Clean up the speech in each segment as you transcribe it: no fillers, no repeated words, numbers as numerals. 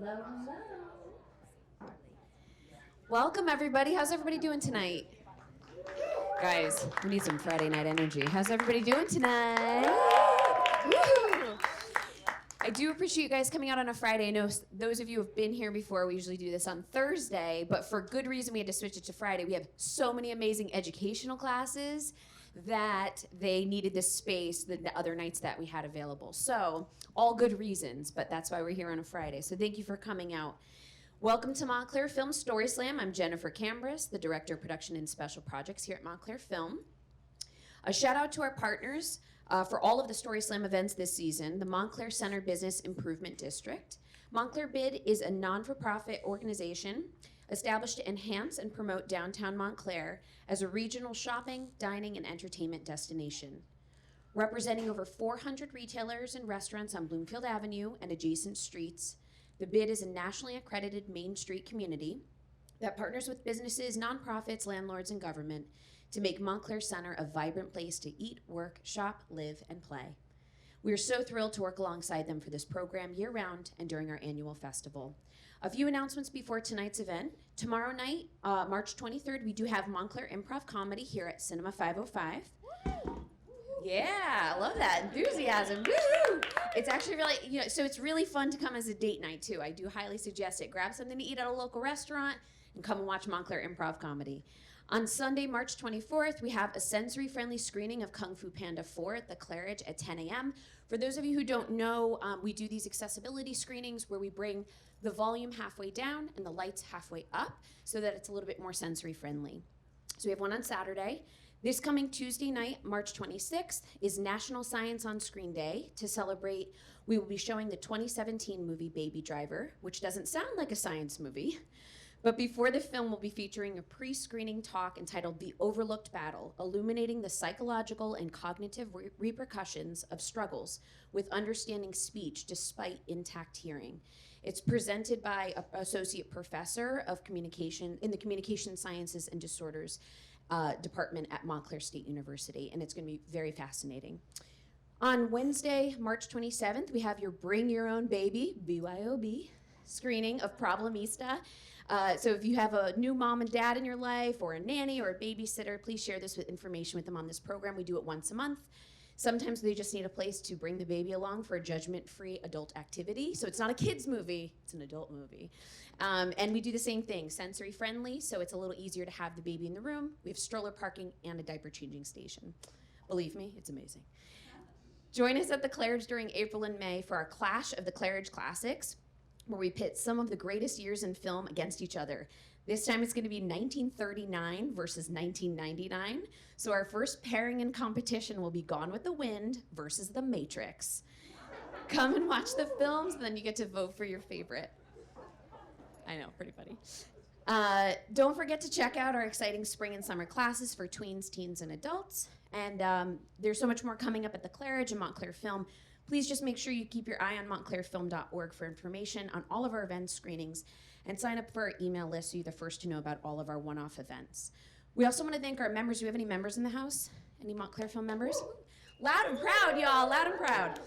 Hello, hello. Welcome, everybody. How's everybody doing tonight? Guys, we need some Friday night energy. How's everybody doing tonight? Woo! I do appreciate you guys coming out on a Friday. I know those of you who have been here before, we usually do this on Thursday, but for good reason we had to switch it to Friday. We have so many amazing educational classes that they needed this space the other nights that we had available. So, all good reasons, but that's why we're here on a Friday. So thank you for coming out. Welcome to Montclair Film StorySLAM. I'm Jennifer Cambris, the Director of Production and Special Projects here at Montclair Film. A shout out to our partners for all of the StorySLAM events this season, the Montclair Center Business Improvement District. Montclair BID is a non-for-profit organization established to enhance and promote downtown Montclair as a regional shopping, dining, and entertainment destination. Representing over 400 retailers and restaurants on Bloomfield Avenue and adjacent streets, the BID is a nationally accredited Main Street community that partners with businesses, nonprofits, landlords, and government to make Montclair Center a vibrant place to eat, work, shop, live, and play. We are so thrilled to work alongside them for this program year-round and during our annual festival. A few announcements before tonight's event. Tomorrow night, March 23rd, we do have Montclair Improv Comedy here at Cinema 505. Yeah, I love that enthusiasm. Woo! It's actually really, so it's really fun to come as a date night too. I do highly suggest it. Grab something to eat at a local restaurant and come and watch Montclair Improv Comedy. On Sunday, March 24th, we have a sensory-friendly screening of Kung Fu Panda 4 at the Claridge at 10 a.m. For those of you who don't know, we do these accessibility screenings where we bring the volume halfway down and the lights halfway up so that it's a little bit more sensory-friendly. So we have one on Saturday. This coming Tuesday night, March 26th, is National Science on Screen Day. To celebrate, we will be showing the 2017 movie Baby Driver, which doesn't sound like a science movie. But before the film, we'll be featuring a pre-screening talk entitled The Overlooked Battle, illuminating the psychological and cognitive repercussions of struggles with understanding speech despite intact hearing. It's presented by an associate professor of communication in the Communication Sciences and Disorders department at Montclair State University, and it's going to be very fascinating. On Wednesday, March 27th, we have your Bring Your Own Baby, BYOB, screening of Problemista. So if you have a new mom and dad in your life, or a nanny or a babysitter, please share this information with them on this program. We do it once a month. Sometimes they just need a place to bring the baby along for a judgment-free adult activity. So it's not a kid's movie, it's an adult movie. And we do the same thing, sensory-friendly, so it's a little easier to have the baby in the room. We have stroller parking and a diaper changing station. Believe me, it's amazing. Join us at the Claridge during April and May for our Clash of the Claridge Classics, where we pit some of the greatest years in film against each other. This time it's going to be 1939 versus 1999. So our first pairing in competition will be Gone with the Wind versus The Matrix. Come and watch the films, and then you get to vote for your favorite. I know, pretty funny. Don't forget to check out our exciting spring and summer classes for tweens, teens, and adults. And there's so much more coming up at the Claridge and Montclair Film. Please just make sure you keep your eye on montclairfilm.org for information on all of our event screenings and sign up for our email list so you're the first to know about all of our one-off events. We also want to thank our members. Do we have any members in the house? Any Montclair Film members? Loud and proud, y'all, loud and proud.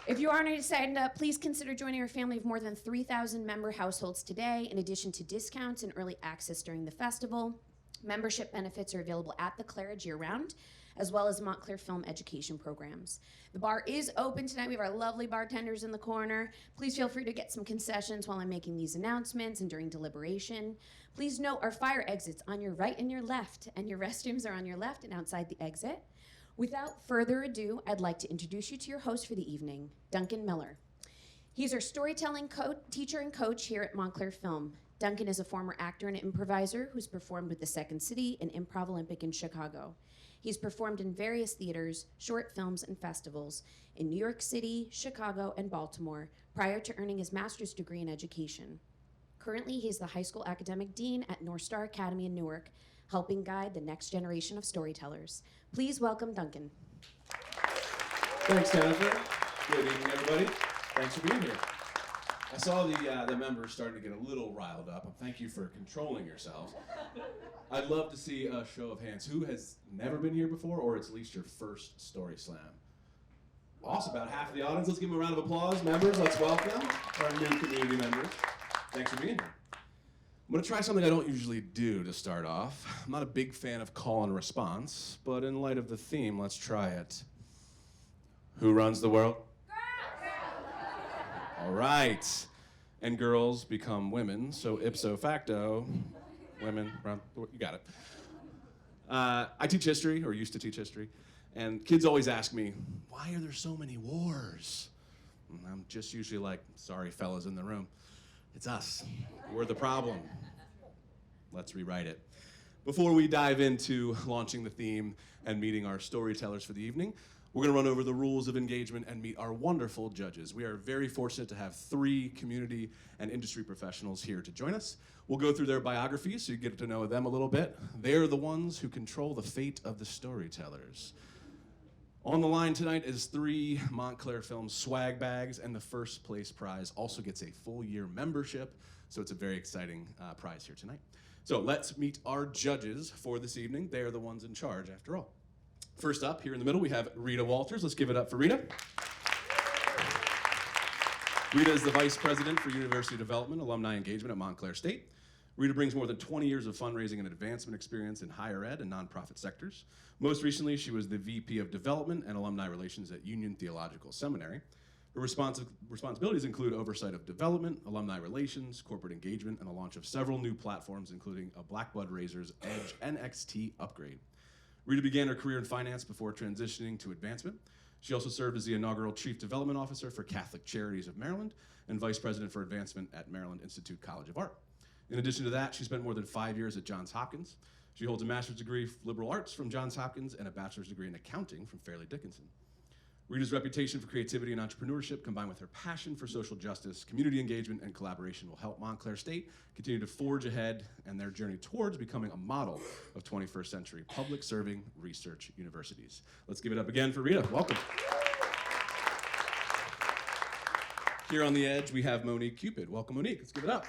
If you aren't already signed up, please consider joining our family of more than 3,000 member households today, in addition to discounts and early access during the festival. Membership benefits are available at the Claridge year-round, as well as Montclair Film education programs. The bar is open tonight. We have our lovely bartenders in the corner. Please feel free to get some concessions while I'm making these announcements and during deliberation. Please note our fire exits on your right and your left, and your restrooms are on your left and outside the exit. Without further ado, I'd like to introduce you to your host for the evening, Duncan Miller. He's our storytelling teacher and coach here at Montclair Film. Duncan is a former actor and improviser who's performed with the Second City and Improv Olympic in Chicago. He's performed in various theaters, short films, and festivals in New York City, Chicago, and Baltimore prior to earning his master's degree in education. Currently, he's the high school academic dean at North Star Academy in Newark, helping guide the next generation of storytellers. Please welcome Duncan. Thanks, Jennifer. Good evening, everybody. Thanks for being here. I saw the members starting to get a little riled up. Thank you for controlling yourselves. I'd love to see a show of hands. Who has never been here before, or it's at least your first StorySLAM? Awesome, about half of the audience. Let's give them a round of applause. Members, let's welcome our new community members. Thanks for being here. I'm gonna try something I don't usually do to start off. I'm not a big fan of call and response, but in light of the theme, let's try it. Who runs the world? All right. And girls become women, so ipso facto, women run, you got it. I teach history, or used to teach history, and kids always ask me, why are there so many wars? And I'm just usually like, sorry fellas in the room, it's us, we're the problem. Let's rewrite it. Before we dive into launching the theme and meeting our storytellers for the evening, we're going to run over the rules of engagement and meet our wonderful judges. We are very fortunate to have 3 community and industry professionals here to join us. We'll go through their biographies so you get to know them a little bit. They're the ones who control the fate of the storytellers. On the line tonight is 3 Montclair Films swag bags, and the first place prize also gets a full year membership, so it's a very exciting prize here tonight. So let's meet our judges for this evening. They are the ones in charge, after all. First up, here in the middle, we have Rita Walters. Let's give it up for Rita. Rita is the Vice President for University Development, Alumni Engagement at Montclair State. Rita brings more than 20 years of fundraising and advancement experience in higher ed and nonprofit sectors. Most recently, she was the VP of Development and Alumni Relations at Union Theological Seminary. Her responsibilities include oversight of development, alumni relations, corporate engagement, and the launch of several new platforms, including a Blackbud Razor's Edge NXT upgrade. Rita began her career in finance before transitioning to advancement. She also served as the inaugural Chief Development Officer for Catholic Charities of Maryland and Vice President for Advancement at Maryland Institute College of Art. In addition to that, she spent more than 5 years at Johns Hopkins. She holds a master's degree in liberal arts from Johns Hopkins and a bachelor's degree in accounting from Fairleigh Dickinson. Rita's reputation for creativity and entrepreneurship, combined with her passion for social justice, community engagement, and collaboration, will help Montclair State continue to forge ahead in their journey towards becoming a model of 21st century public serving research universities. Let's give it up again for Rita. Welcome. Here on the edge, we have Monique Cupid. Welcome, Monique. Let's give it up.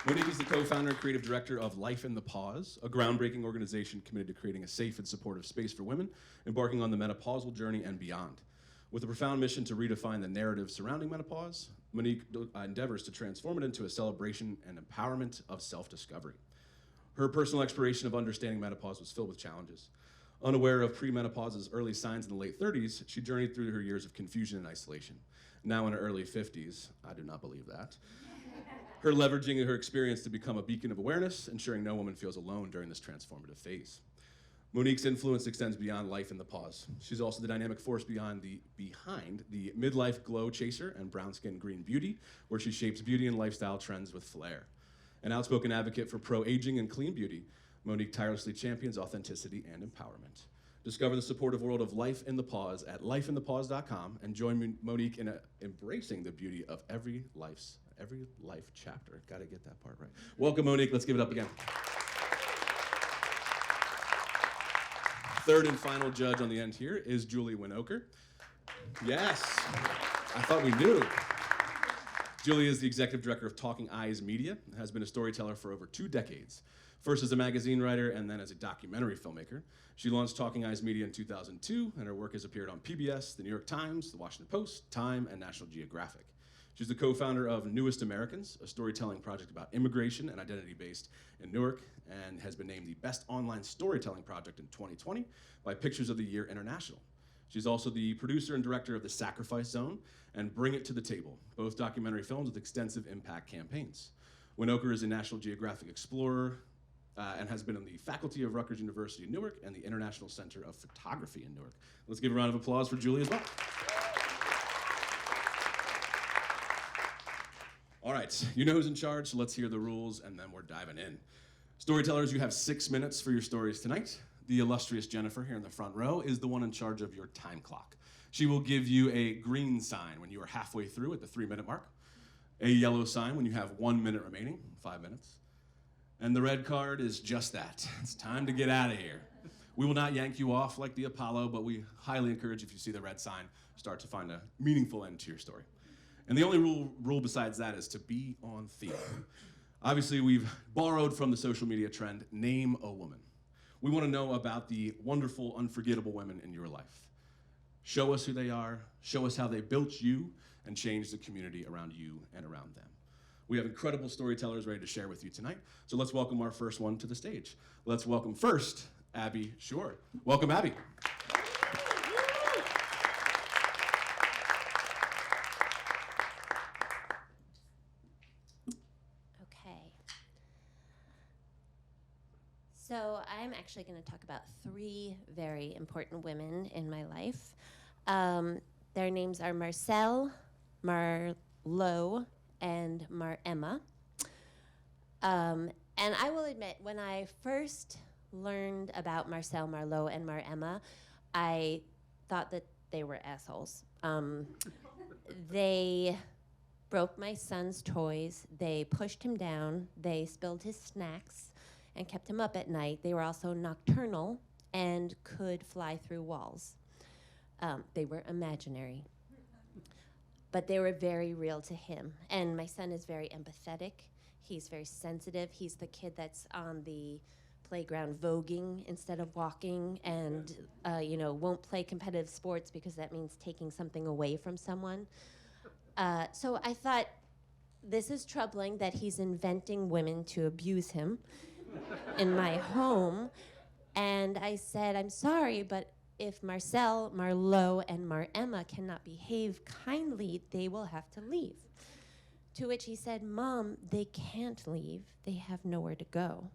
Monique is the co-founder and creative director of Life in the Pause, a groundbreaking organization committed to creating a safe and supportive space for women embarking on the menopausal journey and beyond. With a profound mission to redefine the narrative surrounding menopause, Monique endeavors to transform it into a celebration and empowerment of self-discovery. Her personal exploration of understanding menopause was filled with challenges. Unaware of premenopause's early signs in the late 30s, she journeyed through her years of confusion and isolation. Now in her early 50s, I do not believe that. Her leveraging her experience to become a beacon of awareness, ensuring no woman feels alone during this transformative phase. Monique's influence extends beyond Life in the Pause. She's also the dynamic force behind the Midlife Glow Chaser and Brown Skin Green Beauty, where she shapes beauty and lifestyle trends with flair. An outspoken advocate for pro-aging and clean beauty, Monique tirelessly champions authenticity and empowerment. Discover the supportive world of Life in the Pause at lifeinthepause.com and join Monique in embracing the beauty of every life chapter. Gotta get that part right. Welcome, Monique. Let's give it up again. Third and final judge on the end here is Julie Winoker. Yes, I thought we knew. Julie is the executive director of Talking Eyes Media and has been a storyteller for over 2 decades. First as a magazine writer and then as a documentary filmmaker. She launched Talking Eyes Media in 2002, and her work has appeared on PBS, The New York Times, The Washington Post, Time, and National Geographic. She's the co-founder of Newest Americans, a storytelling project about immigration and identity based in Newark, and has been named the best online storytelling project in 2020 by Pictures of the Year International. She's also the producer and director of The Sacrifice Zone and Bring It to the Table, both documentary films with extensive impact campaigns. Winoker is a National Geographic explorer and has been on the faculty of Rutgers University in Newark and the International Center of Photography in Newark. Let's give a round of applause for Julie as well. All right, you know who's in charge, so let's hear the rules and then we're diving in. Storytellers, you have 6 minutes for your stories tonight. The illustrious Jennifer here in the front row is the one in charge of your time clock. She will give you a green sign when you are halfway through at the 3-minute mark, a yellow sign when you have 1 minute remaining, 5 minutes, and the red card is just that. It's time to get out of here. We will not yank you off like the Apollo, but we highly encourage, if you see the red sign, start to find a meaningful end to your story. And the only rule besides that is to be on theme. Obviously, we've borrowed from the social media trend, name a woman. We want to know about the wonderful, unforgettable women in your life. show us who they are, show us how they built you, and change the community around you and around them. We have incredible storytellers ready to share with you tonight, so let's welcome our first one to the stage. Let's welcome first Abby Shore. Welcome, Abby. Okay. So I'm actually going to talk about 3 very important women in my life. Their names are Marcel, Marlo, and Emma. And I will admit, when I first learned about Marcel, Marlo, and Emma, I thought that they were assholes. They broke my son's toys. They pushed him down. They spilled his snacks and kept him up at night. They were also nocturnal and could fly through walls. They were imaginary, but they were very real to him. And my son is very empathetic. He's very sensitive. He's the kid that's on the playground voguing instead of walking, and won't play competitive sports because that means taking something away from someone. So I thought, this is troubling that he's inventing women to abuse him in my home. And I said, I'm sorry, but if Marcel, Marlo, and Emma cannot behave kindly, they will have to leave. To which he said, Mom, they can't leave. They have nowhere to go.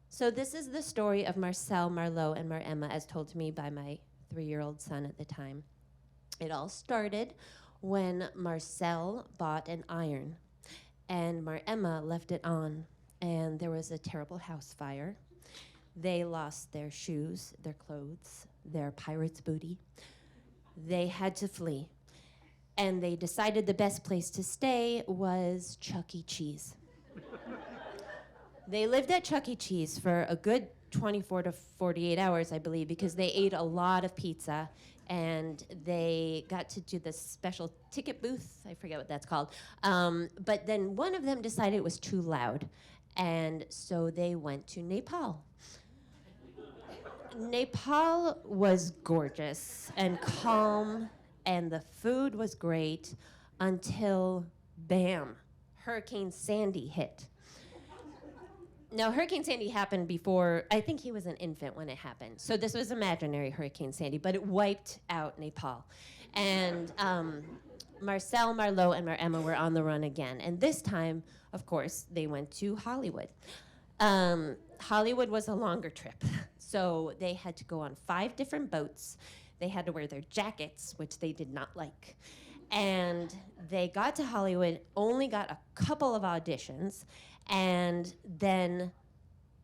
So this is the story of Marcel, Marlo, and Emma as told to me by my 3-year-old son at the time. It all started when Marcel bought an iron and Emma left it on, and there was a terrible house fire. They lost their shoes, their clothes, their pirate's booty. They had to flee. And they decided the best place to stay was Chuck E. Cheese. They lived at Chuck E. Cheese for a good 24 to 48 hours, I believe, because they ate a lot of pizza, and they got to do this special ticket booth. I forget what that's called. But then one of them decided it was too loud, and so they went to Nepal. Nepal was gorgeous and calm, and the food was great until, bam, Hurricane Sandy hit. Now, Hurricane Sandy happened before, I think he was an infant when it happened. So this was imaginary Hurricane Sandy, but it wiped out Nepal. And Marcel, Marlo, and Emma were on the run again. And this time, of course, they went to Hollywood. Hollywood was a longer trip. So they had to go on 5 different boats. They had to wear their jackets, which they did not like. And they got to Hollywood, only got a couple of auditions, and then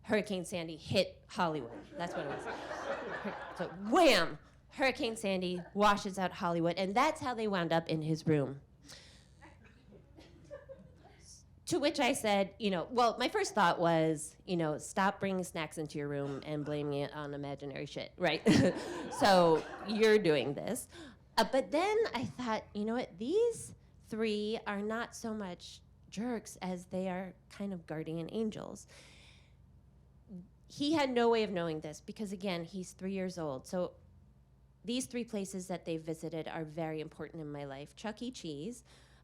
Hurricane Sandy hit Hollywood. That's what it was. So wham! Hurricane Sandy washes out Hollywood, and that's how they wound up in his room. To which I said, well, my first thought was, stop bringing snacks into your room and blaming it on imaginary shit, right? So you're doing this. But then I thought, you know what? These 3 are not so much jerks as they are kind of guardian angels. He had no way of knowing this because, again, he's 3 years old. So these 3 places that they visited are very important in my life. Chuck E. Cheese.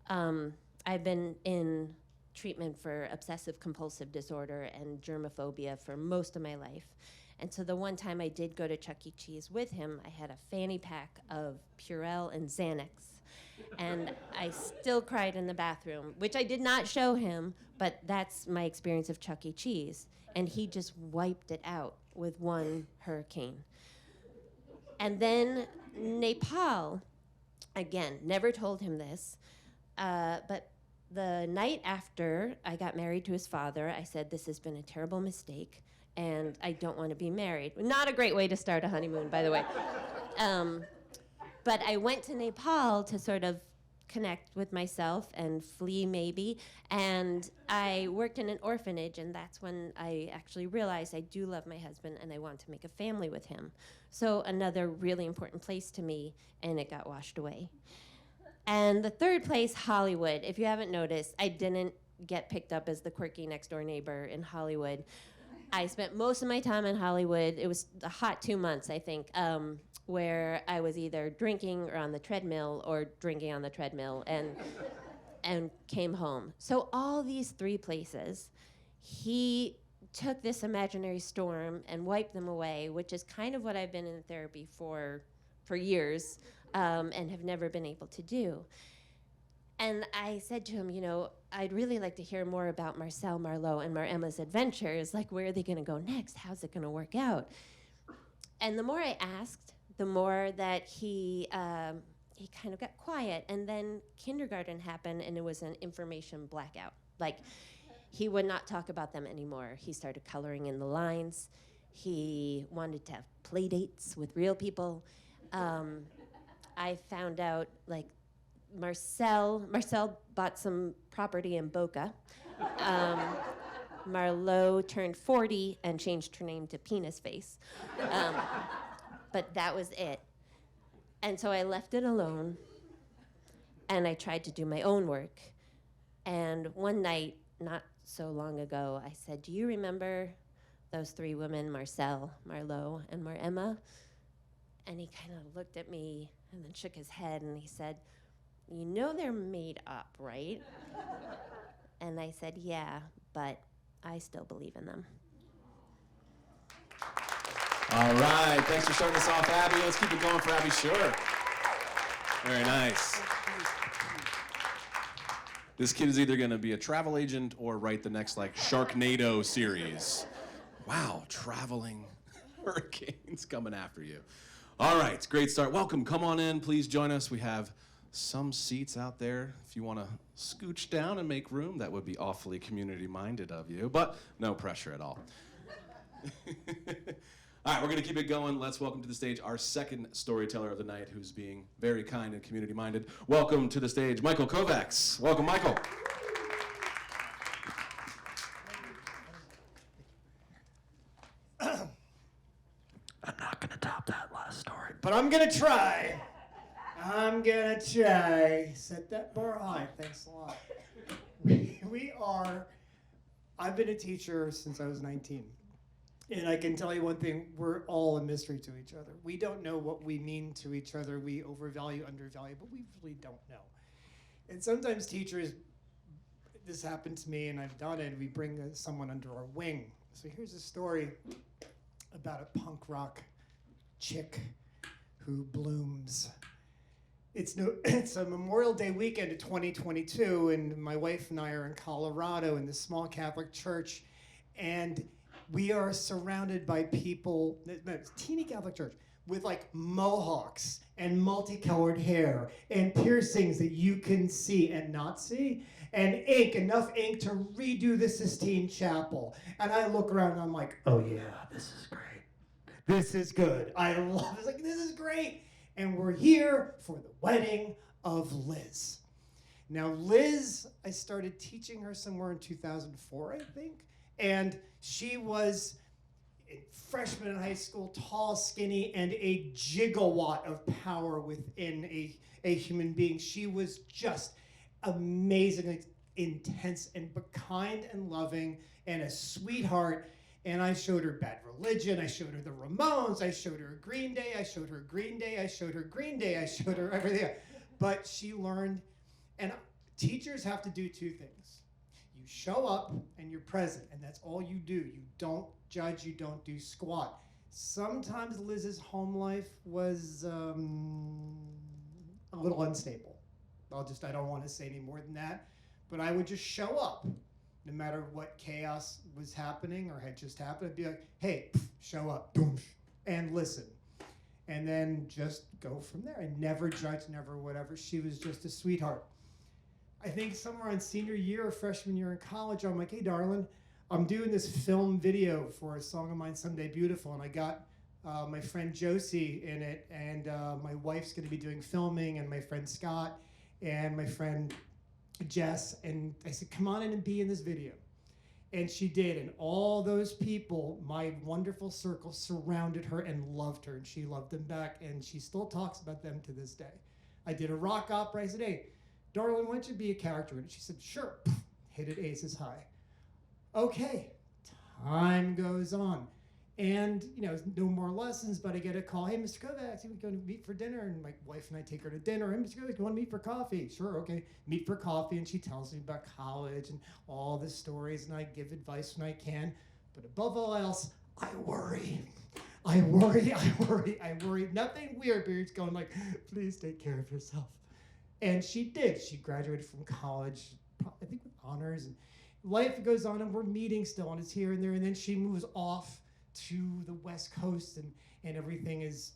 I've been in treatment for obsessive compulsive disorder and germophobia for most of my life. And so the one time I did go to Chuck E. Cheese with him, I had a fanny pack of Purell and Xanax. And I still cried in the bathroom, which I did not show him, but that's my experience of Chuck E. Cheese. And he just wiped it out with one hurricane. And then Nepal, again, never told him this, but the night after I got married to his father, I said, this has been a terrible mistake, and I don't want to be married. Not a great way to start a honeymoon, by the way. But I went to Nepal to sort of connect with myself and flee, maybe, and I worked in an orphanage, and that's when I actually realized I do love my husband and I want to make a family with him. So another really important place to me, and it got washed away. And the third place, Hollywood. If you haven't noticed, I didn't get picked up as the quirky next door neighbor in Hollywood. I spent most of my time in Hollywood. It was a hot 2 months, I think, where I was either drinking or on the treadmill or drinking on the treadmill and came home. So all these 3 places, he took this imaginary storm and wiped them away, which is kind of what I've been in therapy for years and have never been able to do. And I said to him, you know, I'd really like to hear more about Marcel, Marlowe, and Emma's adventures. Like, where are they going to go next? How's it going to work out? And the more I asked, the more that he kind of got quiet. And then kindergarten happened, and it was an information blackout. Like, he would not talk about them anymore. He started coloring in the lines. He wanted to have play dates with real people. I found out, like, Marcel bought some property in Boca. Marlowe turned 40 and changed her name to Penis Face. But that was it. And so I left it alone, and I tried to do my own work. And one night, not so long ago, I said, do you remember those 3 women, Marcel, Marlowe, and Emma? And he kind of looked at me and then shook his head, and he said, you know they're made up, right? And I said, yeah, but I still believe in them. All right, thanks for starting us off, Abby. Let's keep it going for Abby, sure. Very nice. This kid is either going to be a travel agent or write the next, like, Sharknado series. Wow, traveling hurricanes coming after you. All right, great start. Welcome, come on in, please join us. We have some seats out there. If you want to scooch down and make room, that would be awfully community-minded of you, but no pressure at all. All right, we're going to keep it going. Let's welcome to the stage our second storyteller of the night, who's being very kind and community-minded. Welcome to the stage, Michael Kovacs. Welcome, Michael. I'm not going to top that last story, but I'm going to try. Set that bar high. Thanks a lot. I've been a teacher since I was 19. And I can tell you one thing, we're all a mystery to each other. We don't know what we mean to each other. We overvalue, undervalue, but we really don't know. And sometimes teachers, this happened to me and I've done it, we bring someone under our wing. So here's a story about a punk rock chick who blooms. It's a Memorial Day weekend of 2022, and my wife and I are in Colorado in this small Catholic church, and we are surrounded by people, it's a teeny Catholic church, with like mohawks and multicolored hair and piercings that you can see and not see, and ink, enough ink to redo the Sistine Chapel. And I look around and I'm like, oh yeah, this is great. This is good. I love it. Like, this is great. And we're here for the wedding of Liz. Now, Liz, I started teaching her somewhere in 2004, I think. And she was a freshman in high school, tall, skinny, and a gigawatt of power within a human being. She was just amazingly intense and kind and loving and a sweetheart. And I showed her Bad Religion, I showed her the Ramones, I showed her Green Day, I showed her Green Day, I showed her Green Day, I showed her everything. But she learned, and teachers have to do 2 things. You show up and you're present, and that's all you do. You don't judge, you don't do squat. Sometimes Liz's home life was a little unstable. I don't want to say any more than that, but I would just show up. No matter what chaos was happening or had just happened, I'd be like, hey, show up, and listen. And then just go from there. I never judged, never whatever. She was just a sweetheart. I think somewhere in senior year or freshman year in college, I'm like, hey, darling, I'm doing this film video for a song of mine, Someday Beautiful, and I got my friend Josie in it, and my wife's going to be doing filming, and my friend Scott, and my friend Jess, and I said, come on in and be in this video. And she did, and all those people, my wonderful circle, surrounded her and loved her, and she loved them back, and she still talks about them to this day. I did a rock opera. I said, hey, darling, why don't you be a character in it? She said, sure. Hit it aces high. Okay, Time goes on. And, no more lessons, but I get a call. Hey, Mr. Kovacs, we're going to meet for dinner. And my wife and I take her to dinner. Hey, Mr. Kovacs, you want to meet for coffee? Sure, okay. Meet for coffee. And she tells me about college and all the stories. And I give advice when I can. But above all else, I worry. I worry. Nothing weird, but you're just going like, please take care of yourself. And she did. She graduated from college, I think with honors. And life goes on, and we're meeting still, and it's here and there. And then she moves off to the West Coast, and everything is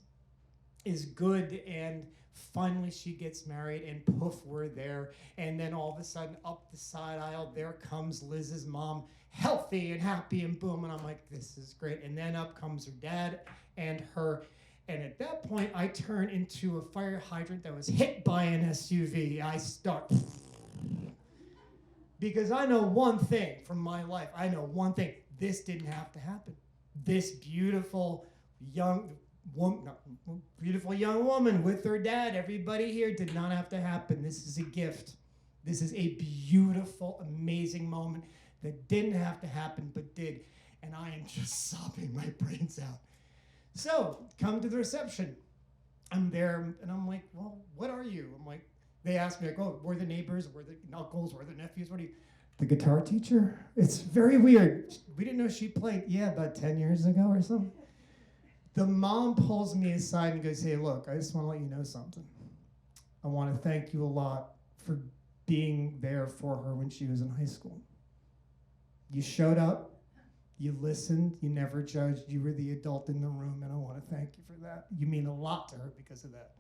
good. And finally she gets married, and poof, we're there. And then all of a sudden, up the side aisle, there comes Liz's mom, healthy and happy, and boom. And I'm like, this is great. And then up comes her dad and her. And at that point, I turn into a fire hydrant that was hit by an SUV. I start. Because I know one thing from my life. I know one thing. This didn't have to happen. This beautiful young woman with her dad, everybody here, did not have to happen. This is a gift. This is a beautiful, amazing moment that didn't have to happen, but did. And I am just sobbing my brains out. So, come to the reception. I'm there, and I'm like, well, what are you? I'm like, they ask me, like, oh, we're the neighbors, we're the uncles, we're the nephews, what are you? The guitar teacher? It's very weird. We didn't know she played, about 10 years ago or something. The mom pulls me aside and goes, hey, look, I just want to let you know something. I want to thank you a lot for being there for her when she was in high school. You showed up, you listened, you never judged, you were the adult in the room, and I want to thank you for that. You mean a lot to her because of that.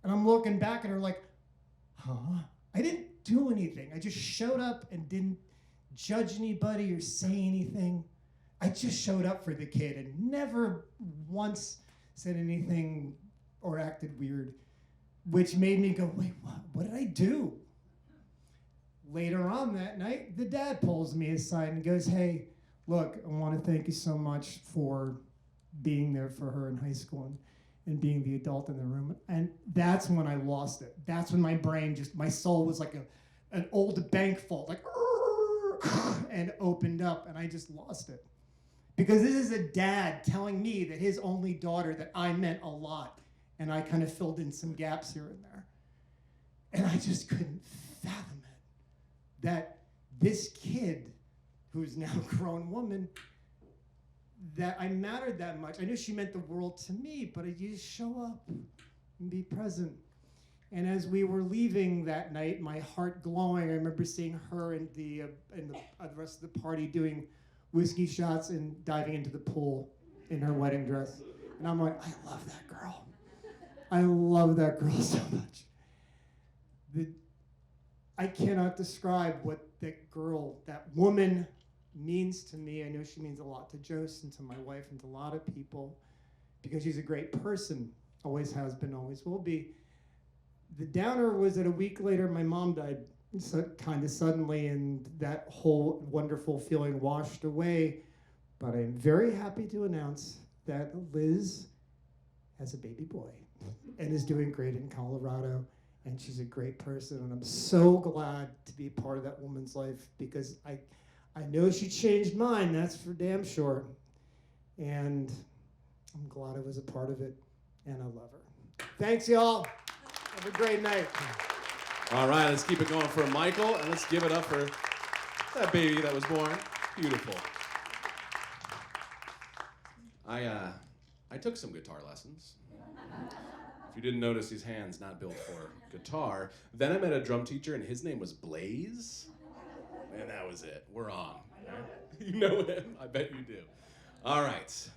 And I'm looking back at her like, huh? I didn't do anything. I just showed up and didn't judge anybody or say anything. I just showed up for the kid and never once said anything or acted weird, which made me go, wait, what did I do? Later on that night, the dad pulls me aside and goes, hey, look, I want to thank you so much for being there for her in high school and being the adult in the room. And that's when I lost it. That's when my brain my soul was like an old bank vault, like, and opened up, and I just lost it. Because this is a dad telling me that his only daughter, that I meant a lot, and I kind of filled in some gaps here and there. And I just couldn't fathom it, that this kid, who's now a grown woman, that I mattered that much. I knew she meant the world to me, but I just show up and be present. And as we were leaving that night, my heart glowing, I remember seeing her and the rest of the party doing whiskey shots and diving into the pool in her wedding dress. And I'm like, I love that girl. I love that girl so much. I cannot describe what that girl, that woman, means to me. I know she means a lot to Jost and to my wife and to a lot of people, because she's a great person, always has been, always will be. The downer was that a week later my mom died, so kind of suddenly, and that whole wonderful feeling washed away. But I'm very happy to announce that Liz has a baby boy and is doing great in Colorado, and she's a great person, and I'm so glad to be part of that woman's life, because I know she changed mine, that's for damn sure. And I'm glad I was a part of it, and I love her. Thanks, y'all. Have a great night. All right, let's keep it going for Michael, and let's give it up for that baby that was born. Beautiful. I took some guitar lessons. If you didn't notice, his hand's not built for guitar. Then I met a drum teacher, and his name was Blaze. And that was it. We're on. You know him? I bet you do. All right.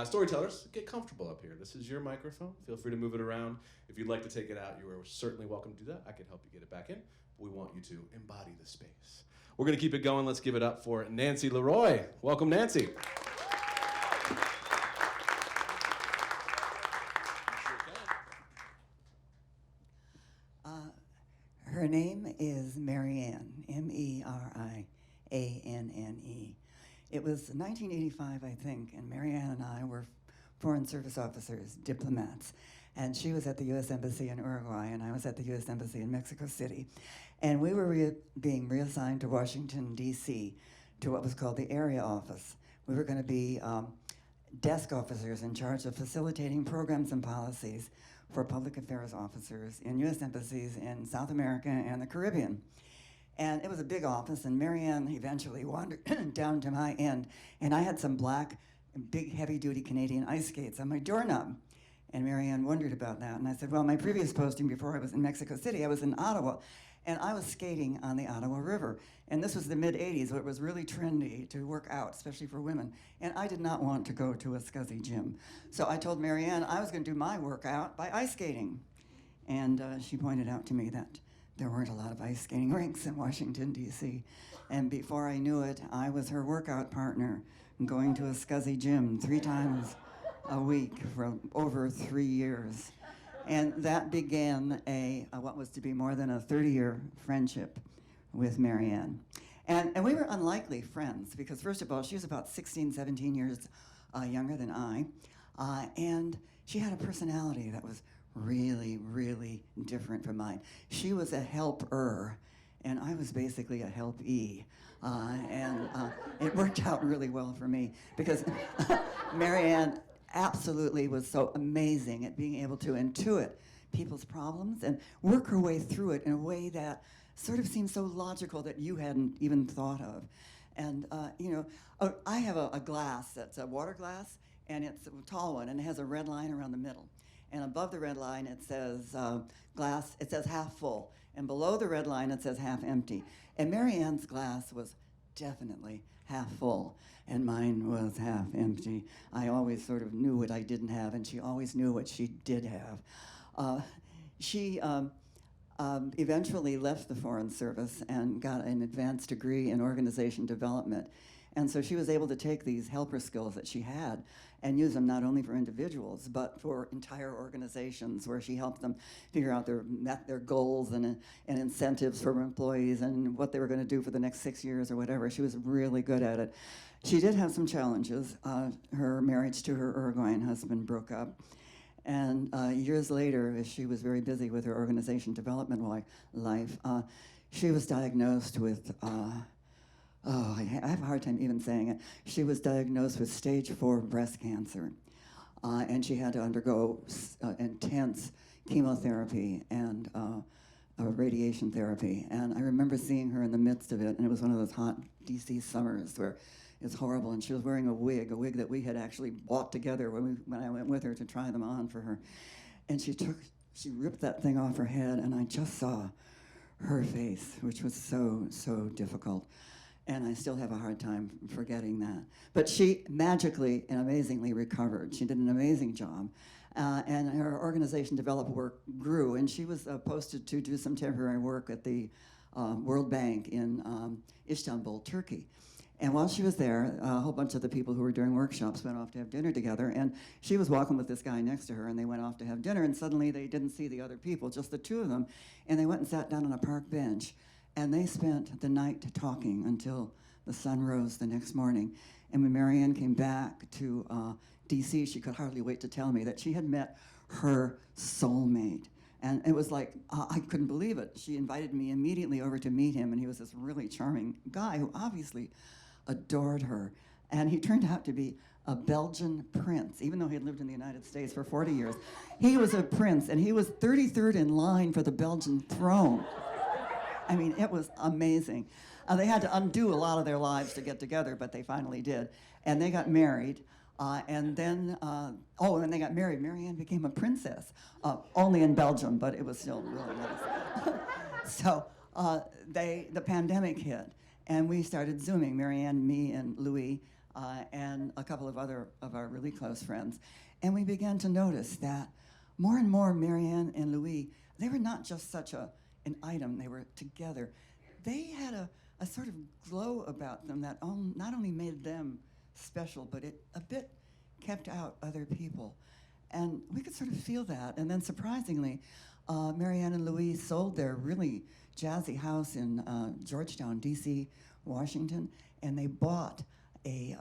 Storytellers, get comfortable up here. This is your microphone. Feel free to move it around. If you'd like to take it out, you are certainly welcome to do that. I can help you get it back in. We want you to embody the space. We're going to keep it going. Let's give it up for Nancy Leroy. Welcome, Nancy. Her name is Marianne, Marianne. It was 1985, I think, and Marianne and I were Foreign Service officers, diplomats. And she was at the U.S. Embassy in Uruguay, and I was at the U.S. Embassy in Mexico City. And we were being reassigned to Washington, D.C., to what was called the area office, We were going to be desk officers in charge of facilitating programs and policies for public affairs officers in U.S. embassies in South America and the Caribbean. And it was a big office, and Marianne eventually wandered down to my end, and I had some black, big, heavy-duty Canadian ice skates on my doorknob. And Marianne wondered about that, and I said, well, my previous posting before I was in Mexico City, I was in Ottawa, and I was skating on the Ottawa River. And this was the mid-'80s, where it was really trendy to work out, especially for women. And I did not want to go to a scuzzy gym. So I told Marianne I was going to do my workout by ice skating. And she pointed out to me that there weren't a lot of ice skating rinks in Washington, D.C. And before I knew it, I was her workout partner, going to a scuzzy gym 3 times a week for over 3 years. And that began what was to be more than a 30-year friendship with Marianne. And we were unlikely friends because, first of all, she was about 16, 17 years younger than I. And she had a personality that was really, really different from mine. She was a helper, and I was basically a helpee. And it worked out really well for me because Marianne absolutely was so amazing at being able to intuit people's problems and work her way through it in a way that sort of seemed so logical that you hadn't even thought of. And, I have a glass that's a water glass, and it's a tall one, and it has a red line around the middle. And above the red line, it says glass, it says half full. And below the red line, it says half empty. And Marianne's glass was definitely half full, and mine was half empty. I always sort of knew what I didn't have, and she always knew what she did have. She eventually left the Foreign Service and got an advanced degree in organization development. And so she was able to take these helper skills that she had and use them not only for individuals, but for entire organizations where she helped them figure out their goals and incentives for employees and what they were going to do for the next 6 years or whatever. She was really good at it. She did have some challenges. Her marriage to her Uruguayan husband broke up. And years later, as she was very busy with her organization development life, she was diagnosed with I have a hard time even saying it. She was diagnosed with stage 4 breast cancer, and she had to undergo intense chemotherapy and radiation therapy. And I remember seeing her in the midst of it, and it was one of those hot DC summers where it's horrible, and she was wearing a wig that we had actually bought together when I went with her to try them on for her. And she ripped that thing off her head, and I just saw her face, which was so, so difficult. And I still have a hard time forgetting that. But she magically and amazingly recovered. She did an amazing job. And her organization development work grew. And she was posted to do some temporary work at the World Bank in Istanbul, Turkey. And while she was there, a whole bunch of the people who were doing workshops went off to have dinner together. And she was walking with this guy next to her, and they went off to have dinner. And suddenly they didn't see the other people, just the two of them. And they went and sat down on a park bench. And they spent the night talking until the sun rose the next morning. And when Marianne came back to DC, she could hardly wait to tell me that she had met her soulmate. And it was like, I couldn't believe it. She invited me immediately over to meet him, and he was this really charming guy who obviously adored her. And he turned out to be a Belgian prince, even though he had lived in the United States for 40 years. He was a prince, and he was 33rd in line for the Belgian throne. I mean, it was amazing. They had to undo a lot of their lives to get together, but they finally did. And they got married. And then, when they got married, Marianne became a princess. Only in Belgium, but it was still really nice. So the pandemic hit, and we started Zooming, Marianne, me, and Louis, and a couple of other of our really close friends. And we began to notice that more and more Marianne and Louis, they were not just such an item, they were together. They had a sort of glow about them that not only made them special, but it a bit kept out other people. And we could sort of feel that. And then surprisingly, Marianne and Louis sold their really jazzy house in Georgetown, D.C., Washington, and they bought a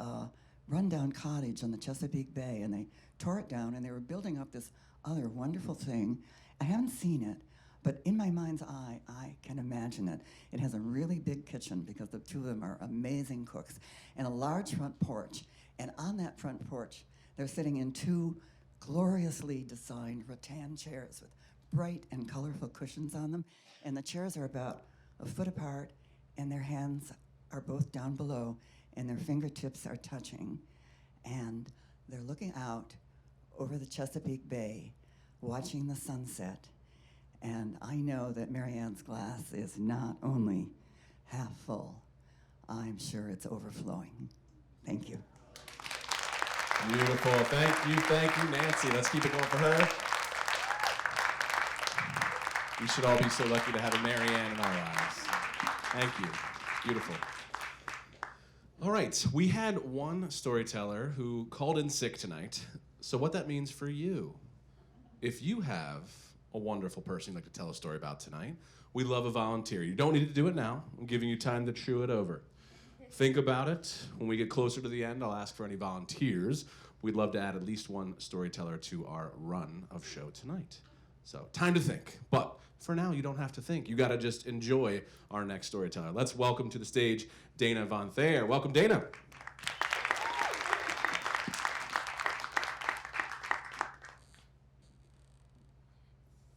rundown cottage on the Chesapeake Bay, and they tore it down, and they were building up this other wonderful thing. I haven't seen it, But in my mind's eye, I can imagine it. It has a really big kitchen because the two of them are amazing cooks, and a large front porch. And on that front porch, they're sitting in two gloriously designed rattan chairs with bright and colorful cushions on them. And the chairs are about a foot apart, and their hands are both down below, and their fingertips are touching. And they're looking out over the Chesapeake Bay, watching the sunset. And I know that Marianne's glass is not only half full, I'm sure it's overflowing. Thank you. Beautiful. Thank you, Nancy. Let's keep it going for her. We should all be so lucky to have a Marianne in our lives. Thank you. Beautiful. All right, we had one storyteller who called in sick tonight. So what that means for you, if you have a wonderful person you'd like to tell a story about tonight, we love a volunteer. You don't need to do it now. I'm giving you time to chew it over. Think about it. When we get closer to the end, I'll ask for any volunteers. We'd love to add at least one storyteller to our run of show tonight. So, time to think. But for now, you don't have to think. You got to just enjoy our next storyteller. Let's welcome to the stage Dana Von Thayer. Welcome, Dana.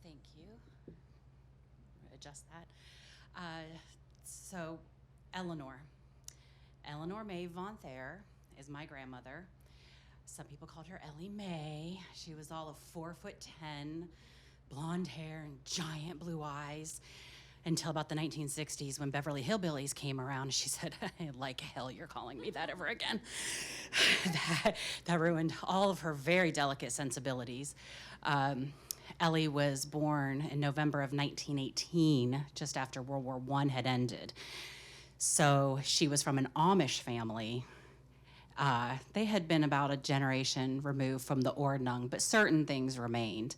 Thank you. Adjust that. So, Eleanor May Von Thayer is my grandmother. Some people called her Ellie Mae. She was all of 4'10", blonde hair and giant blue eyes, until about the 1960s when Beverly Hillbillies came around. She said, like hell you're calling me that ever again. that ruined all of her very delicate sensibilities. Ellie was born in November of 1918, just after World War I had ended. So she was from an Amish family. They had been about a generation removed from the Ordnung, but certain things remained.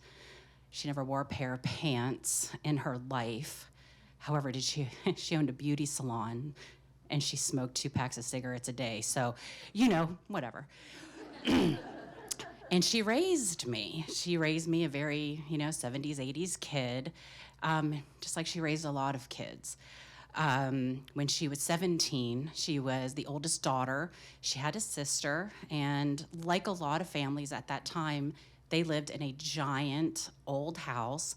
She never wore a pair of pants in her life. However, she owned a beauty salon, and she smoked 2 packs of cigarettes a day. So, whatever. And she raised me. She raised me a very, 70s, 80s kid, just like she raised a lot of kids. When she was 17, she was the oldest daughter. She had a sister, and like a lot of families at that time, they lived in a giant old house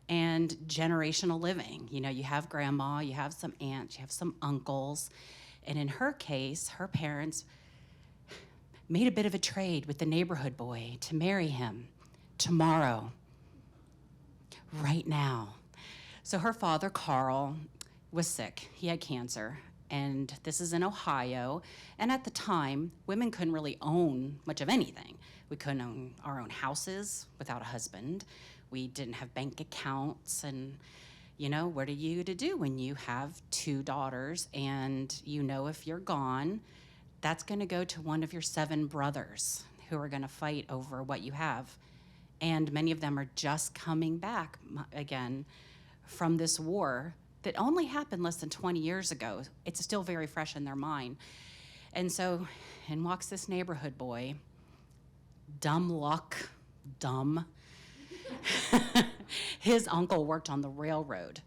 and generational living. You have grandma, you have some aunts, you have some uncles. And in her case, her parents made a bit of a trade with the neighborhood boy to marry him tomorrow, right now. So her father, Carl, was sick. He had cancer, and this is in Ohio. And at the time, women couldn't really own much of anything. We couldn't own our own houses without a husband. We didn't have bank accounts, and what are you to do when you have 2 daughters and if you're gone, that's gonna go to one of your 7 brothers who are gonna fight over what you have. And many of them are just coming back again from this war that only happened less than 20 years ago. It's still very fresh in their mind. And so in walks this neighborhood boy, dumb luck, dumb. His uncle worked on the railroad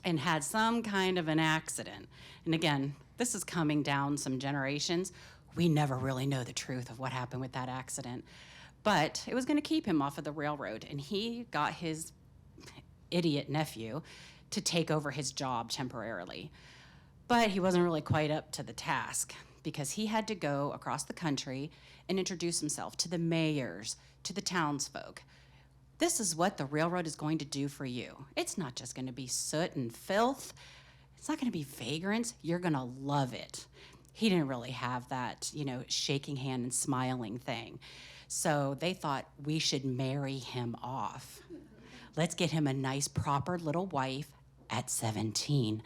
and had some kind of an accident. And again, this is coming down some generations. We never really know the truth of what happened with that accident. But it was gonna keep him off of the railroad, and he got his idiot nephew to take over his job temporarily. But he wasn't really quite up to the task, because he had to go across the country and introduce himself to the mayors, to the townsfolk. This is what the railroad is going to do for you. It's not just gonna be soot and filth. It's not gonna be vagrants. You're gonna love it. He didn't really have that, shaking hand and smiling thing. So they thought we should marry him off. Let's get him a nice, proper little wife at 17.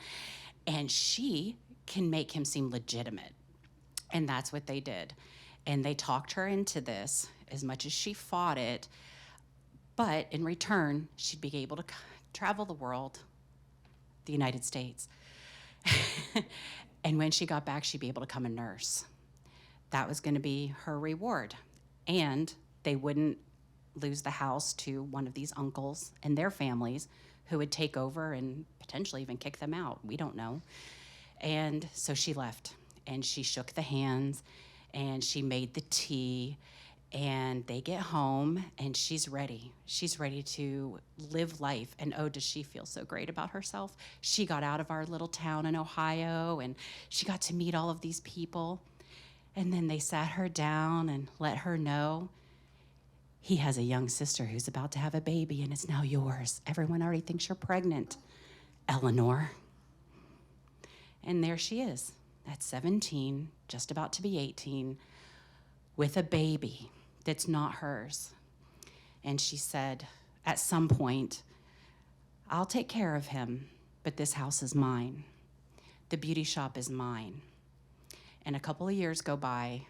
And she can make him seem legitimate. And that's what they did. And they talked her into this as much as she fought it. But in return, she'd be able to travel the world, the United States. And when she got back, she'd be able to become a nurse. That was gonna be her reward. And they wouldn't lose the house to one of these uncles and their families who would take over and potentially even kick them out. We don't know. And so she left, and she shook the hands, and she made the tea, and they get home, and she's ready. She's ready to live life. And oh, does she feel so great about herself? She got out of our little town in Ohio, and she got to meet all of these people. And then they sat her down and let her know, he has a young sister who's about to have a baby, and it's now yours. Everyone already thinks you're pregnant, Eleanor. And there she is at 17, just about to be 18, with a baby that's not hers. And she said, at some point, I'll take care of him, but this house is mine. The beauty shop is mine. And a couple of years go by,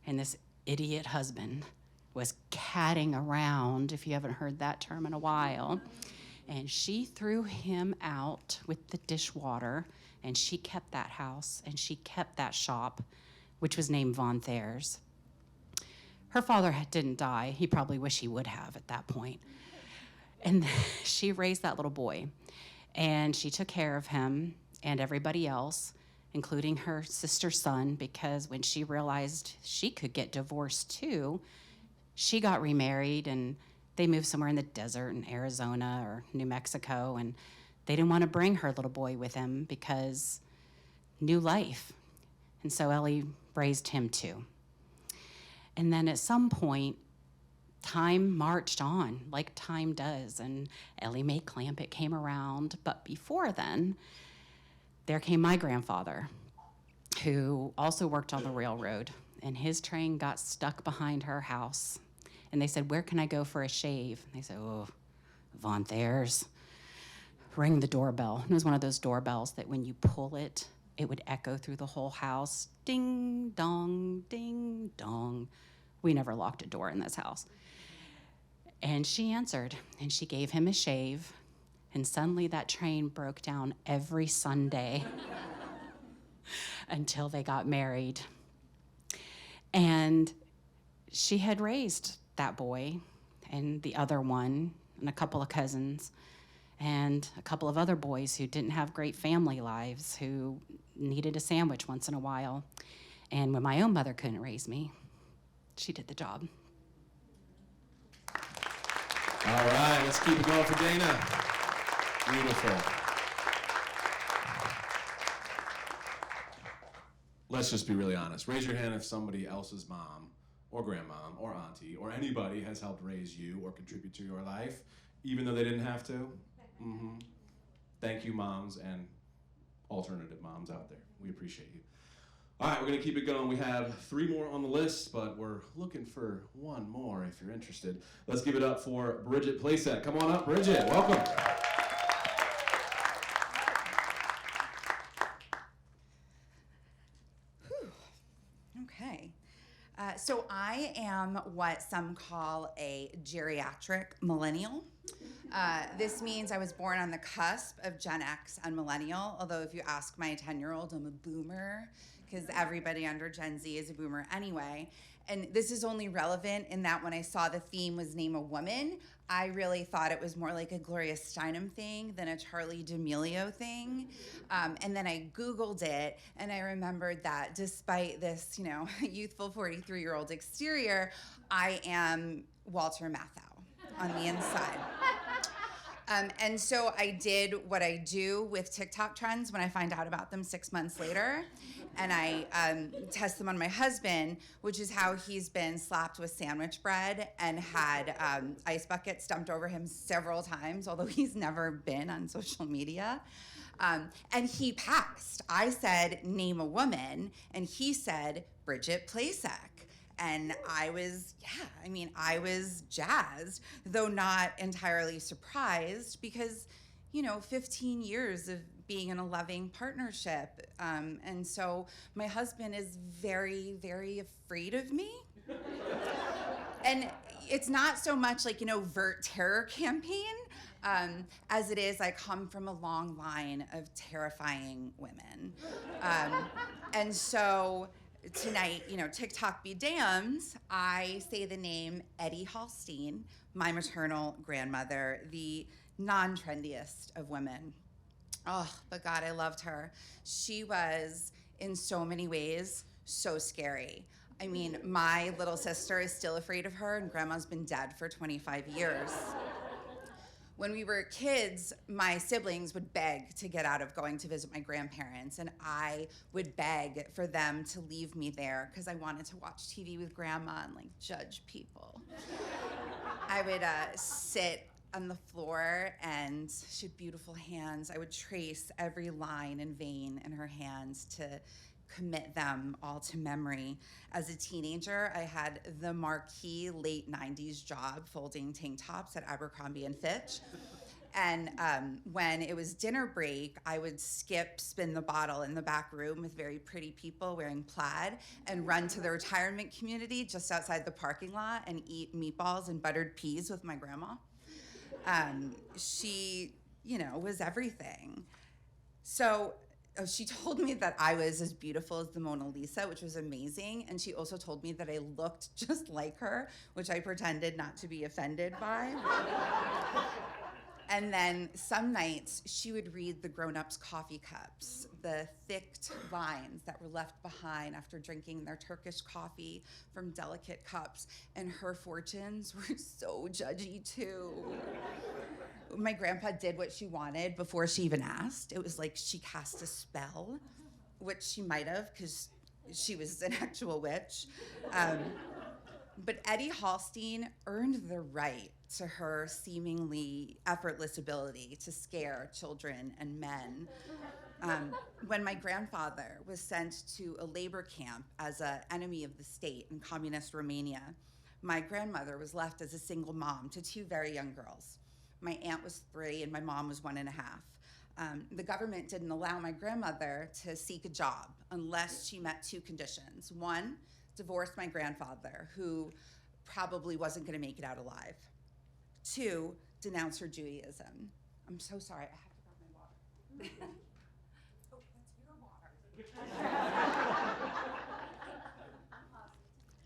and this idiot husband was catting around, if you haven't heard that term in a while, and she threw him out with the dishwater, and she kept that house, and she kept that shop, which was named Von Thayer's. Her father didn't die. He probably wished he would have at that point. And she raised that little boy, and she took care of him and everybody else, including her sister's son, because when she realized she could get divorced too, she got remarried, and they moved somewhere in the desert in Arizona or New Mexico, and they didn't want to bring her little boy with them because new life. And so Ellie raised him too. And then at some point, time marched on like time does, and Ellie Mae Clampett came around. But before then, there came my grandfather, who also worked on the railroad, and his train got stuck behind her house. And they said, where can I go for a shave? And they said, oh, Von Thayer's. Ring the doorbell. And it was one of those doorbells that when you pull it, it would echo through the whole house. Ding, dong, ding, dong. We never locked a door in this house. And she answered, and she gave him a shave, and suddenly that train broke down every Sunday until they got married. And she had raised that boy and the other one and a couple of cousins and a couple of other boys who didn't have great family lives, who needed a sandwich once in a while. And when my own mother couldn't raise me, she did the job. All right, let's keep it going for Dana. Beautiful. Let's just be really honest. Raise your hand if somebody else's mom or grandmom or auntie or anybody has helped raise you or contribute to your life, even though they didn't have to. Mm-hmm. Thank you, moms and alternative moms out there. We appreciate you. All right, we're going to keep it going. We have 3 more on the list, but we're looking for 1 more if you're interested. Let's give it up for Bridget Playset. Come on up, Bridget. Welcome. Okay. So I am what some call a geriatric millennial. This means I was born on the cusp of Gen X and millennial, although if you ask my 10-year-old, I'm a boomer, because everybody under Gen Z is a boomer anyway. And this is only relevant in that when I saw the theme was name a woman, I really thought it was more like a Gloria Steinem thing than a Charlie D'Amelio thing. And then I Googled it, and I remembered that despite this, youthful 43-year-old exterior, I am Walter Matthau on the inside. And so I did what I do with TikTok trends when I find out about them 6 months later. And I test them on my husband, which is how he's been slapped with sandwich bread and had ice buckets dumped over him several times, although he's never been on social media. And he passed. I said, name a woman, and he said, Bridget Playset. And I was jazzed, though not entirely surprised, because, 15 years of being in a loving partnership. And so my husband is very, very afraid of me. And it's not so much like an overt terror campaign, as it is I come from a long line of terrifying women. And so tonight, TikTok be damned, I say the name Eddie Hallstein, my maternal grandmother, the non-trendiest of women. Oh, but God, I loved her. She was, in so many ways, so scary. I mean, my little sister is still afraid of her, and Grandma's been dead for 25 years. When we were kids, my siblings would beg to get out of going to visit my grandparents, and I would beg for them to leave me there because I wanted to watch TV with Grandma and like judge people. I would sit on the floor, and she had beautiful hands. I would trace every line and vein in her hands to commit them all to memory. As a teenager, I had the marquee late 90s job folding tank tops at Abercrombie and Fitch. And when it was dinner break, I would spin the bottle in the back room with very pretty people wearing plaid and run to the retirement community just outside the parking lot and eat meatballs and buttered peas with my grandma. She, was everything. So she told me that I was as beautiful as the Mona Lisa, which was amazing. And she also told me that I looked just like her, which I pretended not to be offended by. And then some nights she would read the grown-ups' coffee cups, the thick lines that were left behind after drinking their Turkish coffee from delicate cups. And her fortunes were so judgy too. My grandpa did what she wanted before she even asked. It was like she cast a spell, which she might have because she was an actual witch. But Eddie Hallstein earned the right to her seemingly effortless ability to scare children and men. When my grandfather was sent to a labor camp as an enemy of the state in communist Romania, my grandmother was left as a single mom to two very young girls. My aunt was 3 and my mom was 1.5. The government didn't allow my grandmother to seek a job unless she met 2 conditions. 1, divorce my grandfather, who probably wasn't going to make it out alive. 2, denounce her Judaism. I'm so sorry, I have to grab my water. Oh, that's your water.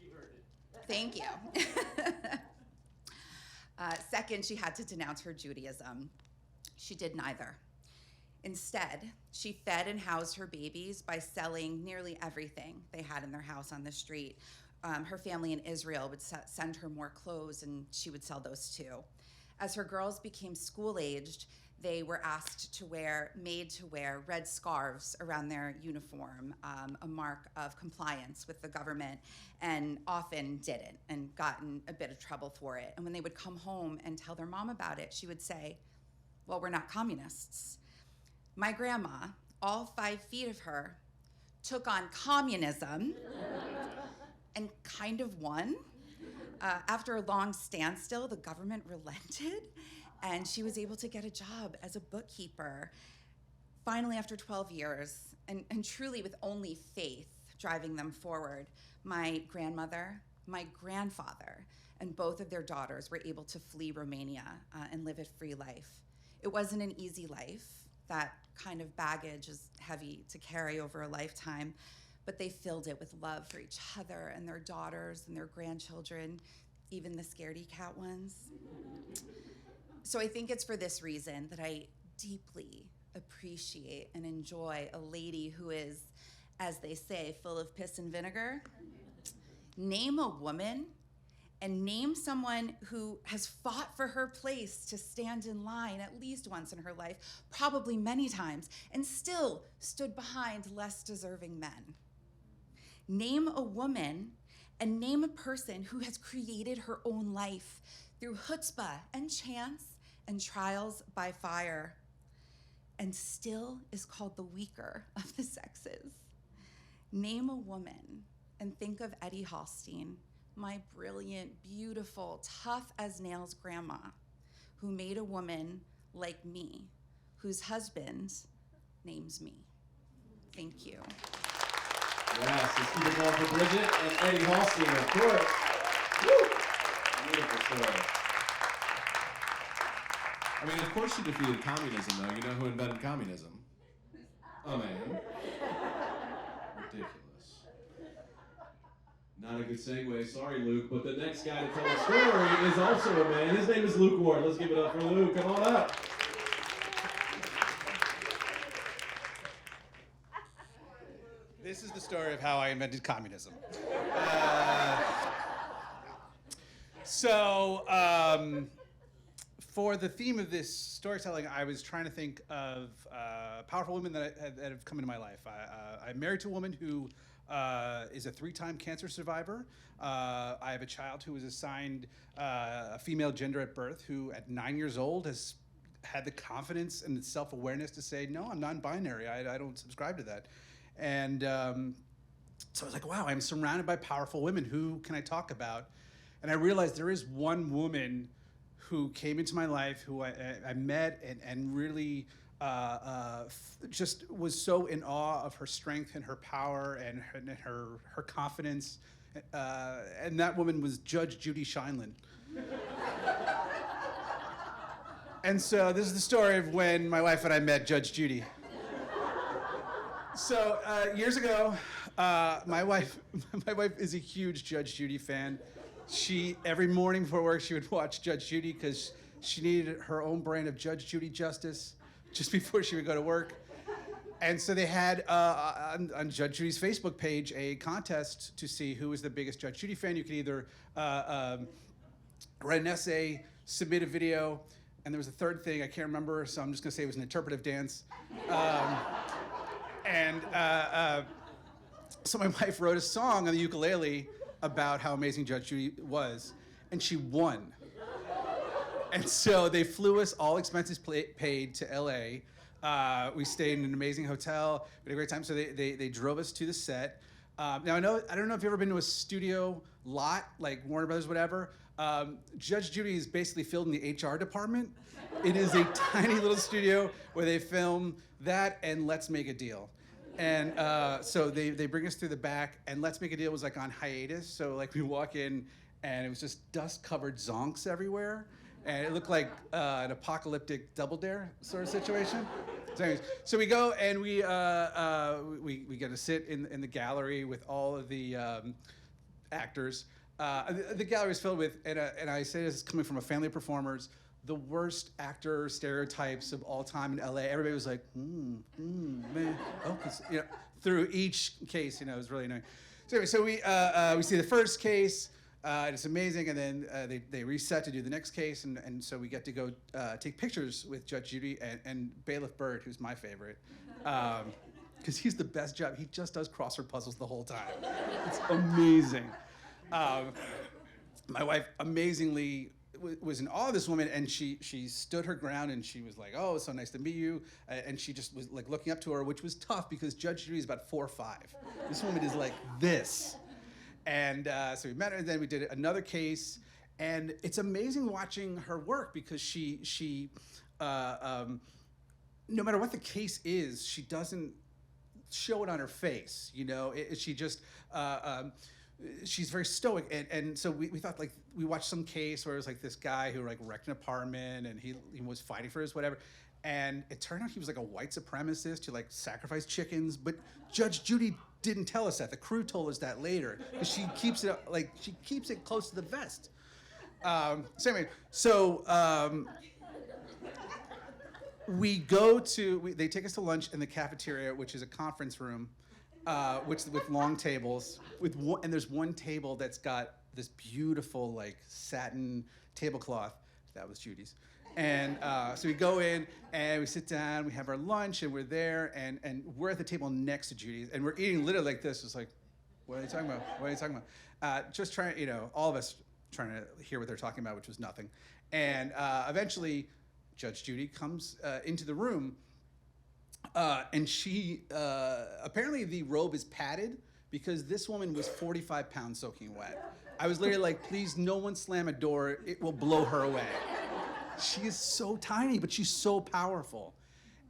You heard it. Thank you. Second, she had to denounce her Judaism. She did neither. Instead, she fed and housed her babies by selling nearly everything they had in their house on the street. Her family in Israel would send her more clothes, and she would sell those too. As her girls became school-aged, they were made to wear red scarves around their uniform, a mark of compliance with the government, and often didn't and got in a bit of trouble for it. And when they would come home and tell their mom about it, she would say, "Well, we're not communists." My grandma, all 5 feet of her, took on communism and kind of won. After a long standstill, the government relented, and she was able to get a job as a bookkeeper. Finally, after 12 years, and truly with only faith driving them forward, my grandmother, my grandfather, and both of their daughters were able to flee Romania and live a free life. It wasn't an easy life. That kind of baggage is heavy to carry over a lifetime, but they filled it with love for each other and their daughters and their grandchildren, even the scaredy cat ones. So I think it's for this reason that I deeply appreciate and enjoy a lady who is, as they say, full of piss and vinegar. Name a woman and name someone who has fought for her place to stand in line at least once in her life, probably many times, and still stood behind less deserving men. Name a woman and name a person who has created her own life through chutzpah and chance and trials by fire, and still is called the weaker of the sexes. Name a woman and think of Eddie Hallstein, my brilliant, beautiful, tough as nails grandma, who made a woman like me, whose husband names me. Thank you. Yes, let's keep it going for Bridget and Eddie Hallstein, of course. Woo! Beautiful story. I mean, of course she defeated communism, though. You know who invented communism? A man. Ridiculous. Not a good segue, sorry Luke, but the next guy to tell a story is also a man. His name is Luke Ward. Let's give it up for Luke. Come on up. This is the story of how I invented communism. For the theme of this storytelling, I was trying to think of powerful women that have come into my life. I'm married to a woman who is a 3-time cancer survivor. I have a child who was assigned a female gender at birth, who at 9 years old has had the confidence and the self-awareness to say, no, I'm non-binary. I don't subscribe to that. And so I was like, wow, I'm surrounded by powerful women. Who can I talk about? And I realized there is one woman who came into my life, who I met and really just was so in awe of her strength and her power and her confidence. And that woman was Judge Judy Scheinlin. And so this is the story of when my wife and I met Judge Judy. So years ago, my wife is a huge Judge Judy fan. Every morning before work, she would watch Judge Judy because she needed her own brand of Judge Judy justice just before she would go to work. And so they had on Judge Judy's Facebook page a contest to see who was the biggest Judge Judy fan. You could either write an essay, submit a video, and there was a third thing I can't remember, so I'm just gonna say it was an interpretive dance. So my wife wrote a song on the ukulele about how amazing Judge Judy was, and she won. And so they flew us, all expenses paid, to LA. We stayed in an amazing hotel. We had a great time. So they drove us to the set. Now I don't know if you've ever been to a studio lot, like Warner Brothers, whatever. Judge Judy is basically filmed in the HR department. It is a tiny little studio where they film that and Let's Make a Deal. And so they bring us through the back, and Let's Make a Deal was like on hiatus. So like we walk in, and it was just dust-covered zonks everywhere, and it looked like an apocalyptic Double Dare sort of situation. So anyways, so we go and we get to sit in the gallery with all of the actors. The gallery is filled with, and I say this coming from a family of performers, the worst actor stereotypes of all time in LA. Everybody was like, man. Oh, through each case, it was really annoying. So anyway, so we see the first case, and it's amazing, and then they reset to do the next case, and so we get to go take pictures with Judge Judy and Bailiff Bird, who's my favorite, because he's the best job. He just does crossword puzzles the whole time. It's amazing. My wife amazingly was in awe of this woman, and she stood her ground, and she was like, oh, it's so nice to meet you, and she just was like looking up to her, which was tough because Judge Judy is about 4'5". This woman is like this. And so we met her, and then we did another case, and it's amazing watching her work because she no matter what the case is, she doesn't show it on her face, she just she's very stoic, and so we thought, like, we watched some case where it was like this guy who like wrecked an apartment, and he was fighting for his whatever, and it turned out he was like a white supremacist who like sacrificed chickens, but Judge Judy didn't tell us that. The crew told us that later, because she keeps it close to the vest. They take us to lunch in the cafeteria, which is a conference room, with long tables, and there's one table that's got this beautiful like satin tablecloth. That was Judy's. And so we go in and we sit down, we have our lunch, and we're there, and we're at the table next to Judy's, and we're eating literally like this. It's like, what are they talking about? What are they talking about? Just trying, all of us trying to hear what they're talking about, which was nothing. And eventually, Judge Judy comes into the room, and she, apparently the robe is padded because this woman was 45 pounds soaking wet. I was literally like, please, no one slam a door. It will blow her away. She is so tiny, but she's so powerful.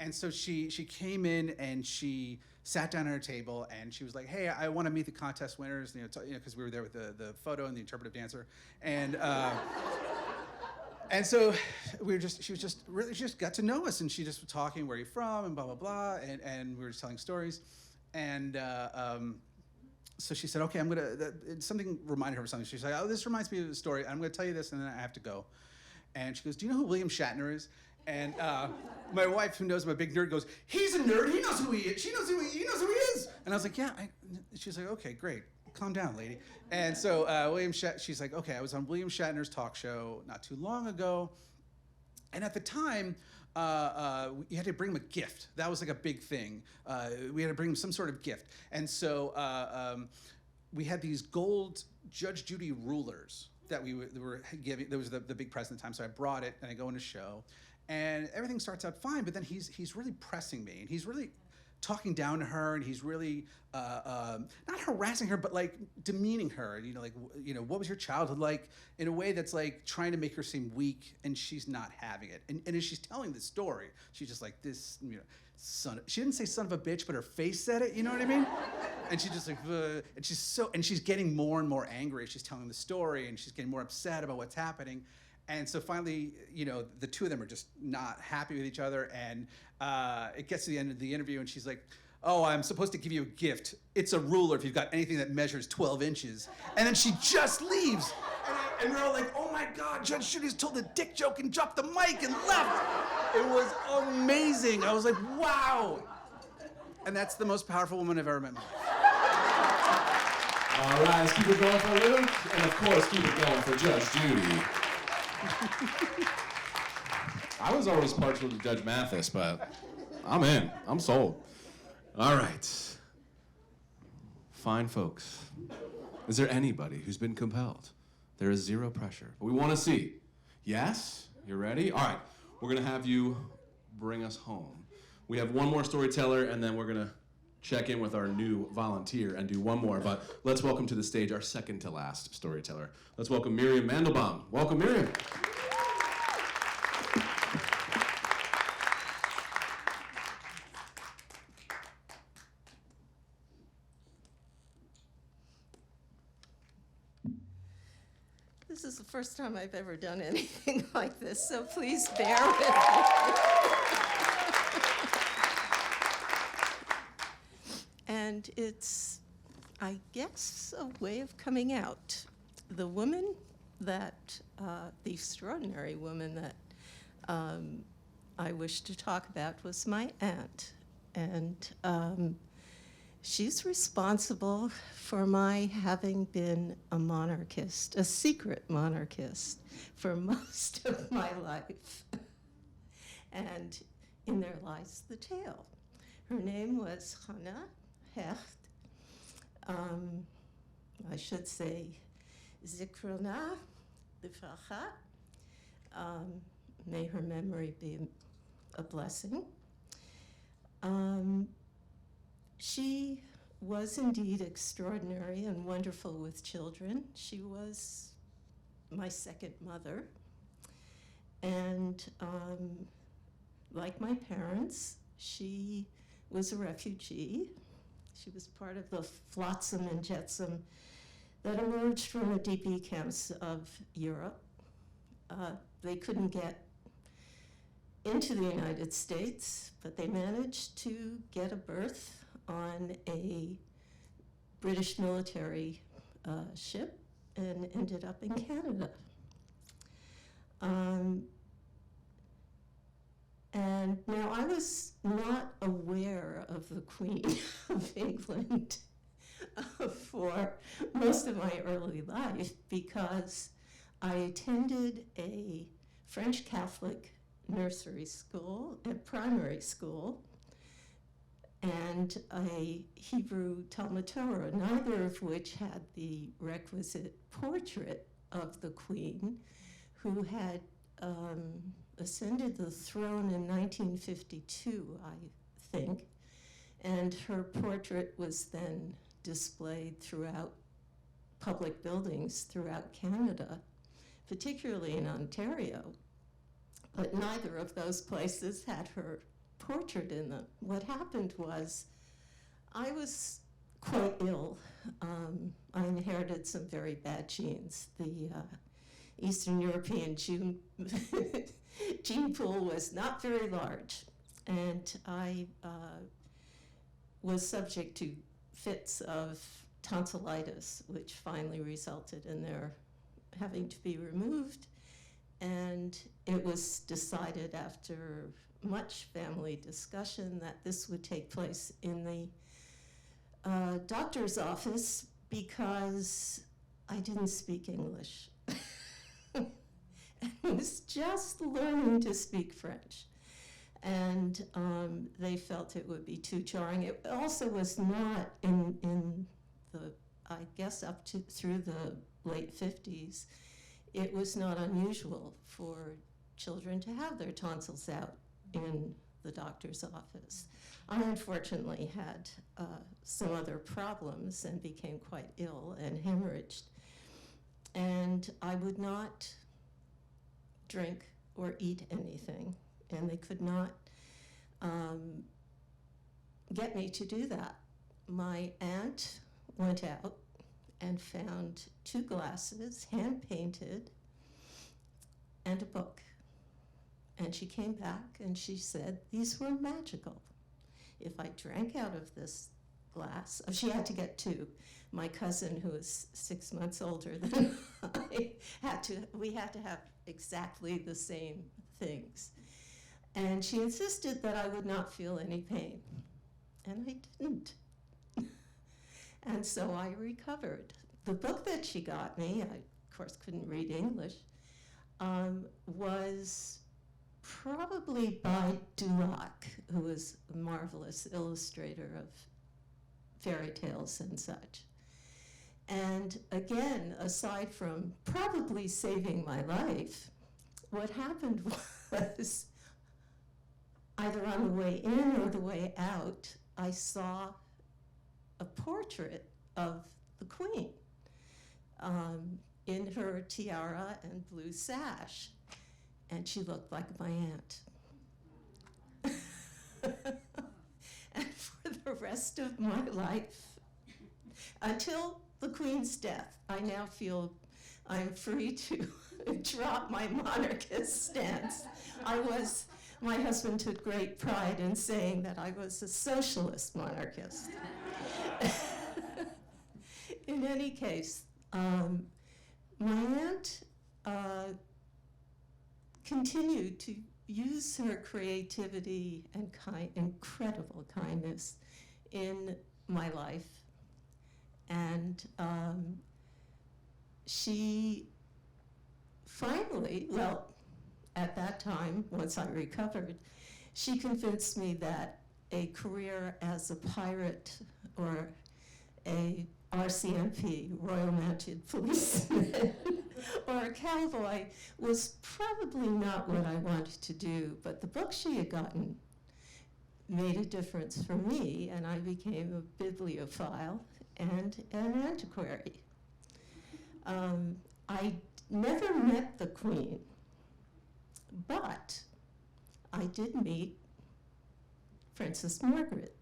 And so she came in and she sat down at her table and she was like, hey, I want to meet the contest winners, because we were there with the photo and the interpretive dancer. And and so she just got to know us, and she just was talking, where are you from, and blah, blah, blah, and we were just telling stories. And so she said, okay, something reminded her of something. She's like, oh, this reminds me of a story. I'm gonna tell you this and then I have to go. And she goes, do you know who William Shatner is? And my wife, who knows I'm a big nerd, goes, he's a nerd, he knows who he is. He knows who he is. And I was like, yeah. She's like, okay, great. Calm down, lady. And so she's like, okay, I was on William Shatner's talk show not too long ago. And at the time, you had to bring him a gift. That was like a big thing. We had to bring him some sort of gift. And so we had these gold Judge Judy rulers that we were giving. There was the big present at the time. So I brought it and I go in the show. And everything starts out fine, but then he's really pressing me. And he's really talking down to her, and he's really not harassing her, but like demeaning her. And, what was your childhood like? In a way that's like trying to make her seem weak, and she's not having it. And as she's telling the story, she's just like, this, she didn't say son of a bitch, but her face said it. You know what I mean? And she's just like, and she's getting more and more angry as she's telling the story, and she's getting more upset about what's happening. And so finally, the two of them are just not happy with each other. And it gets to the end of the interview, and she's like, oh, I'm supposed to give you a gift. It's a ruler if you've got anything that measures 12 inches. And then she just leaves. And we're all like, oh my God, Judge Judy's told a dick joke and dropped the mic and left. It was amazing. I was like, wow. And that's the most powerful woman I've ever met in my life. All right, let's keep it going for Luke. And of course, keep it going for Judge Judy. I was always partial to Judge Mathis, but I'm in. I'm sold. All right. Fine folks. Is there anybody who's been compelled? There is zero pressure. But we want to see. Yes? You ready? All right. We're going to have you bring us home. We have one more storyteller, and then we're going to check in with our new volunteer and do one more. But let's welcome to the stage our second to last storyteller. Let's welcome Miriam Mandelbaum. Welcome, Miriam. This is the first time I've ever done anything like this, so please bear with me. And it's, I guess, a way of coming out. The woman that, the extraordinary woman that I wish to talk about was my aunt. And she's responsible for my having been a monarchist, a secret monarchist, for most of my life. And in there lies the tale. Her name was Hannah Hecht. I should say Zikrona B'Fracha. May her memory be a blessing. She was indeed extraordinary and wonderful with children. She was my second mother. And like my parents, she was a refugee. She was part of the flotsam and jetsam that emerged from the DP camps of Europe. They couldn't get into the United States, but they managed to get a berth on a British military ship and ended up in Canada. And now I was not aware of the Queen of England for most of my early life because I attended a French Catholic nursery school, a primary school, and a Hebrew Talmud Torah, neither of which had the requisite portrait of the Queen, who had ascended the throne in 1952, I think, and her portrait was then displayed throughout public buildings throughout Canada, particularly in Ontario. But neither of those places had her portrait in them. What happened was I was quite ill. I inherited some very bad genes. The Eastern European gene pool was not very large, and I was subject to fits of tonsillitis, which finally resulted in their having to be removed. And it was decided after much family discussion that this would take place in the doctor's office because I didn't speak English. I was just learning to speak French. And they felt it would be too jarring. It also was not in the, I guess up to through the late 50s, it was not unusual for children to have their tonsils out in the doctor's office. I unfortunately had some other problems and became quite ill and hemorrhaged. And I would not drink or eat anything, and they could not get me to do that. My aunt went out and found 2 glasses, hand-painted, and a book. And she came back and she said, these were magical. If I drank out of this glass, she had to get 2. My cousin, who was 6 months older than I, we had to have exactly the same things. And she insisted that I would not feel any pain. And I didn't. And so I recovered. The book that she got me, I of course couldn't read English, was probably by Dulac, who was a marvelous illustrator of fairy tales and such. And again, aside from probably saving my life, what happened was either on the way in or the way out, I saw a portrait of the Queen in her tiara and blue sash, and she looked like my aunt. And for the rest of my life, until the Queen's death, I now feel I'm free to drop my monarchist stance. My husband took great pride in saying that I was a socialist monarchist. In any case, my aunt continued to use her creativity and incredible kindness in my life. And she finally, well, at that time, once I recovered, she convinced me that a career as a pirate or a RCMP, Royal Mounted Policeman, or a cowboy was probably not what I wanted to do, but the book she had gotten made a difference for me, and I became a bibliophile and an antiquary. I never met the Queen, but I did meet Princess Margaret,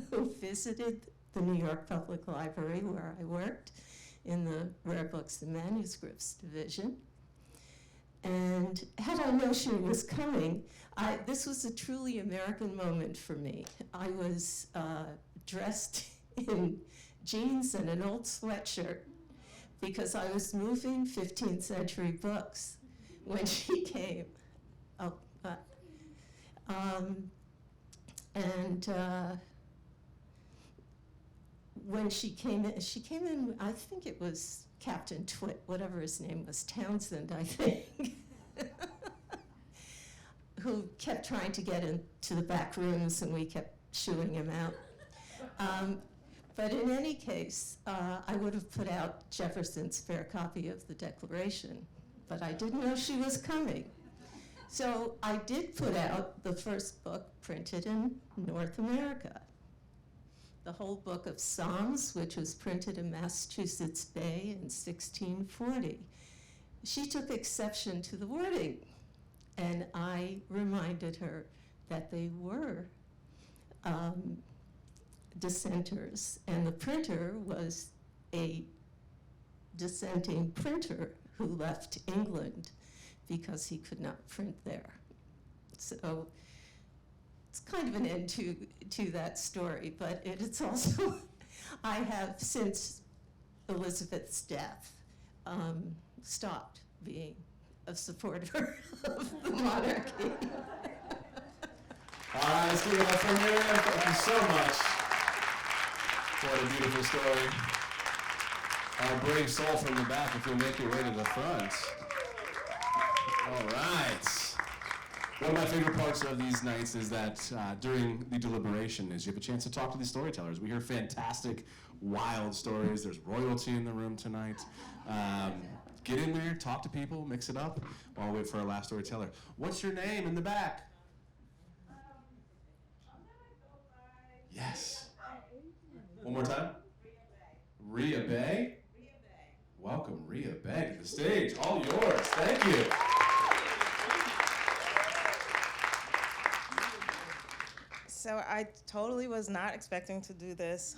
who visited the New York Public Library where I worked in the Rare Books and Manuscripts division. And had I known she was coming, this was a truly American moment for me. I was dressed in jeans and an old sweatshirt because I was moving 15th century books when she came. When she came in, I think it was Captain Twit, whatever his name was, Townsend, I think, who kept trying to get into the back rooms and we kept shooing him out. But in any case, I would have put out Jefferson's fair copy of the Declaration, but I didn't know she was coming. So I did put out the first book printed in North America. The whole book of Psalms, which was printed in Massachusetts Bay in 1640. She took exception to the wording, and I reminded her that they were dissenters, and the printer was a dissenting printer who left England because he could not print there. So it's kind of an end to that story, but it's also I have, since Elizabeth's death, stopped being a supporter of the monarchy. All right, let's give it up for Miriam. Thank you so much. What a beautiful story. Our brave soul from the back, if you'll make your way to the front. All right. One of my favorite parts of these nights is that during the deliberation is you have a chance to talk to these storytellers. We hear fantastic, wild stories. There's royalty in the room tonight. Get in there, talk to people, mix it up while we wait for our last storyteller. What's your name in the back? Yes. One more time. Rhea Bay. Welcome, Rhea Bay, to the stage. All yours. Thank you. So I totally was not expecting to do this,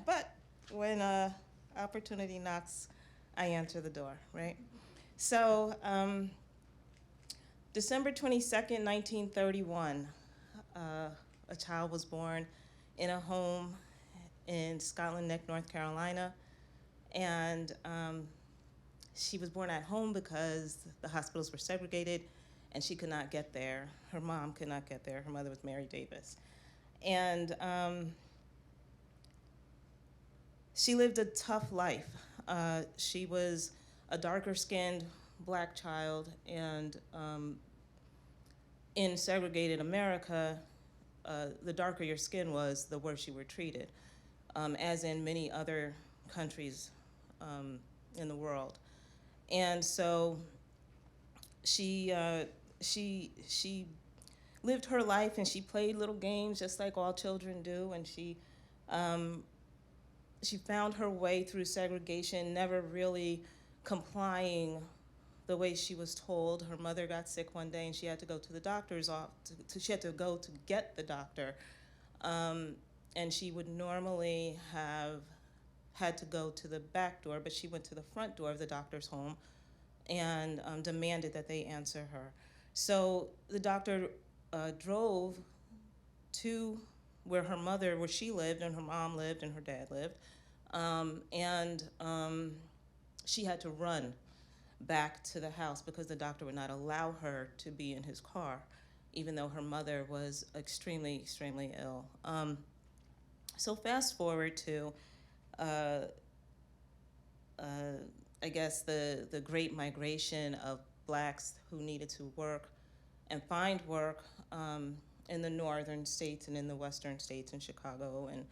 but when opportunity knocks, I answer the door, right? So December 22nd, 1931, a child was born in a home in Scotland Neck, North Carolina, and she was born at home because the hospitals were segregated and she could not get there. Her mom could not get there. Her mother was Mary Davis. And she lived a tough life. She was a darker-skinned black child, and in segregated America, the darker your skin was, the worse you were treated, as in many other countries in the world. And so she lived her life, and she played little games just like all children do, and she found her way through segregation, never really complying the way she was told. Her mother got sick one day and she had to go to the doctor's office. She had to go to get the doctor. And she would normally have had to go to the back door, but she went to the front door of the doctor's home and demanded that they answer her. So the doctor drove to where she lived, and her mom lived, and her dad lived, and she had to run back to the house because the doctor would not allow her to be in his car, even though her mother was extremely, extremely ill. So fast forward to, I guess, the great migration of blacks who needed to work and find work in the northern states and in the western states, in Chicago and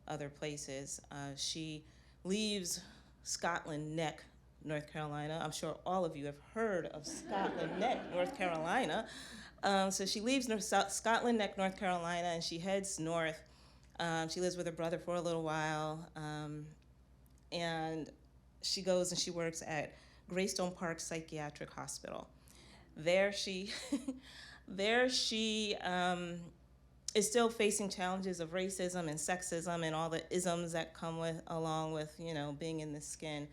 other places. She leaves Scotland Neck, North Carolina. I'm sure all of you have heard of Scotland Neck, North Carolina. So she leaves Scotland Neck, North Carolina, and she heads north. She lives with her brother for a little while, and she goes and she works at Greystone Park Psychiatric Hospital. There she is still facing challenges of racism and sexism and all the isms that come along with being in this skin.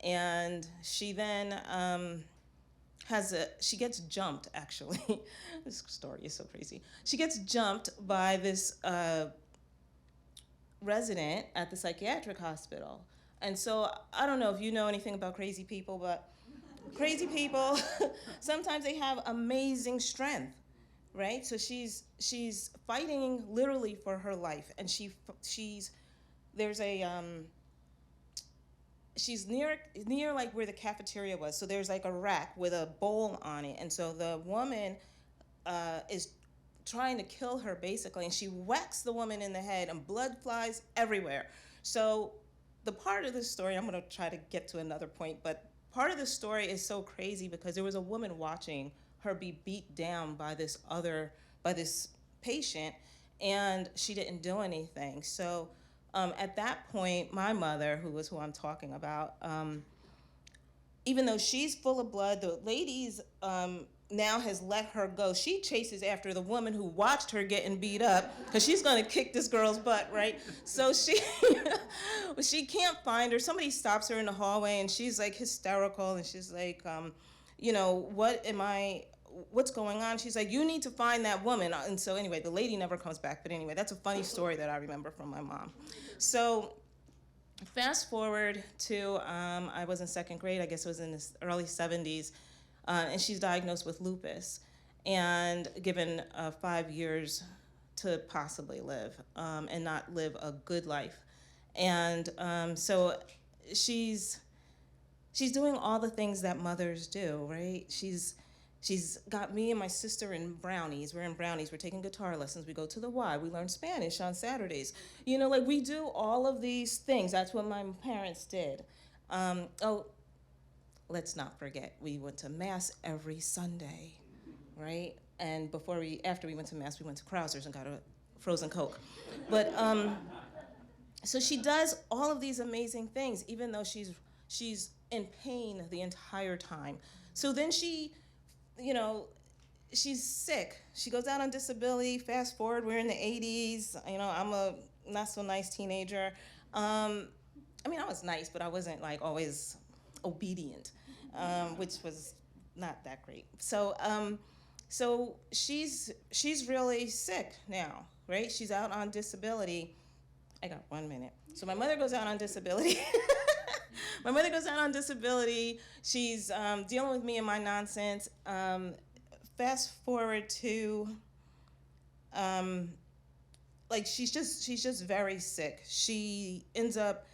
And she then she gets jumped, actually. This story is so crazy. She gets jumped by this resident at the psychiatric hospital. And so I don't know if you know anything about crazy people, but crazy people, sometimes they have amazing strength, right? So she's fighting literally for her life, and she's near like where the cafeteria was. So there's like a rack with a bowl on it, and so the woman is trying to kill her basically, and she whacks the woman in the head, and blood flies everywhere. So the part of this story, I'm going to try to get to another point, but part of the story is so crazy because there was a woman watching her be beat down by this patient, and she didn't do anything. So at that point, my mother, who I'm talking about, even though she's full of blood, the ladies now has let her go. She chases after the woman who watched her getting beat up because she's going to kick this girl's butt, right? So she can't find her. Somebody stops her in the hallway, and she's like hysterical, and she's like, what's going on? She's like, you need to find that woman. And so anyway, the lady never comes back. But anyway, that's a funny story that I remember from my mom. So Fast forward to, I was in second grade, I guess it was in the early 70s, and she's diagnosed with lupus and given 5 years to possibly live and not live a good life. And so she's doing all the things that mothers do, right? She's got me and my sister in Brownies. We're in Brownies. We're taking guitar lessons. We go to the Y. We learn Spanish on Saturdays. You know, like we do all of these things. That's what my parents did. Oh, let's not forget, we went to Mass every Sunday, right? And after we went to Mass, we went to Krauser's and got a frozen Coke. But so she does all of these amazing things, even though she's in pain the entire time. So then she, you know, she's sick. She goes out on disability. Fast forward, we're in the 80s. You know, I'm a not so nice teenager. I mean, I was nice, but I wasn't like always obedient, which was not that great. So, so she's really sick now, right? She's out on disability. I got 1 minute. So my mother goes out on disability. My mother goes out on disability. She's dealing with me and my nonsense. Fast forward to, like she's just very sick. She ends up,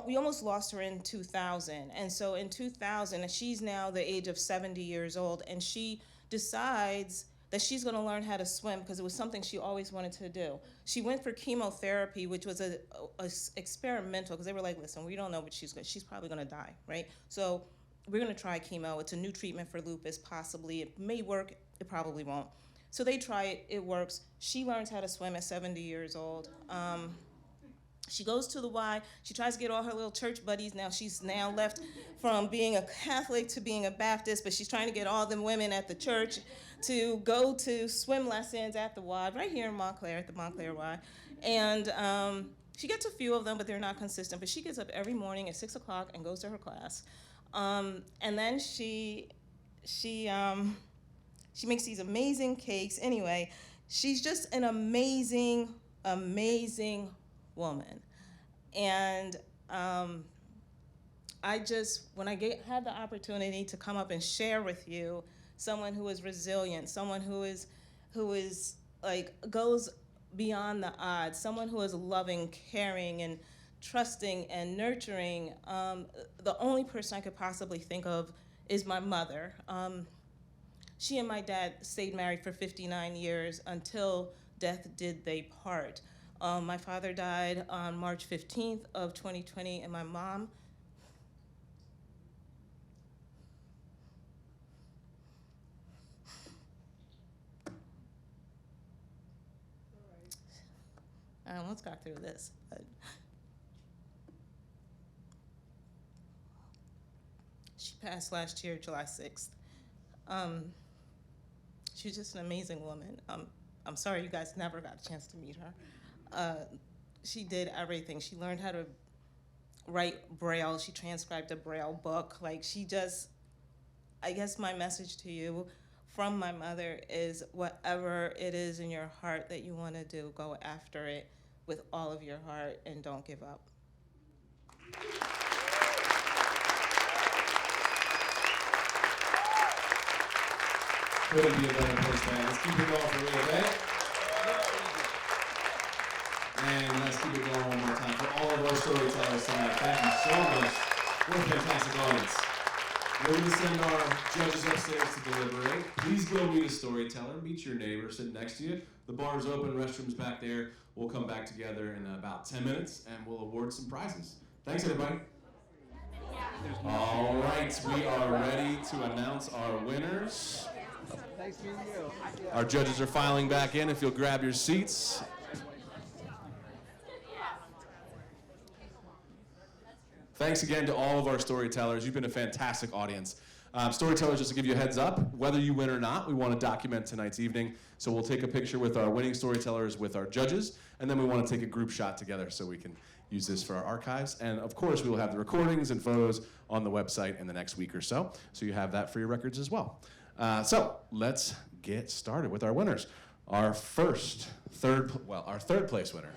we almost lost her in 2000. And so in 2000, and she's now the age of 70 years old, and she decides that she's gonna learn how to swim because it was something she always wanted to do. She went for chemotherapy, which was a experimental, because they were like, listen, we don't know what she's probably gonna die, right? So we're gonna try chemo. It's a new treatment for lupus, possibly. It may work, it probably won't. So they try it, it works. She learns how to swim at 70 years old. She goes to the Y, she tries to get all her little church buddies. Now she's now left from being a Catholic to being a Baptist, but she's trying to get all them women at the church to go to swim lessons at the Y, right here in Montclair, at the Montclair Y. And she gets a few of them, but they're not consistent. But she gets up every morning at 6 o'clock and goes to her class. And then she makes these amazing cakes. Anyway, she's just an amazing, amazing woman. And I just, when I had the opportunity to come up and share with you someone who is resilient, someone who is like goes beyond the odds, someone who is loving, caring, and trusting and nurturing, the only person I could possibly think of is my mother. She and my dad stayed married for 59 years until death did they part. My father died on March 15th of 2020, and my mom, I almost got through this, but she passed last year, July 6th. She was just an amazing woman. I'm sorry you guys never got a chance to meet her. She did everything. She learned how to write Braille. She transcribed a Braille book. Like she just, I guess my message to you from my mother is whatever it is in your heart that you want to do, go after it with all of your heart and don't give up. Couldn't be a better place, man. Let's keep it going for real, okay? And let's keep it going one more time for all of our storytellers tonight. Thank you so much. What a fantastic audience. We're going to send our judges upstairs to deliberate. Please go meet a storyteller. Meet your neighbor sitting next to you. The bar's open, restrooms back there. We'll come back together in about 10 minutes, and we'll award some prizes. Thanks, everybody. All right, we are ready to announce our winners. Nice meeting you. Our judges are filing back in. If you'll grab your seats. Thanks again to all of our storytellers. You've been a fantastic audience. Storytellers, just to give you a heads up, whether you win or not, we want to document tonight's evening. So we'll take a picture with our winning storytellers, with our judges, and then we want to take a group shot together so we can use this for our archives. And of course, we will have the recordings and photos on the website in the next week or so. So you have that for your records as well. So let's get started with our winners. Our third place winner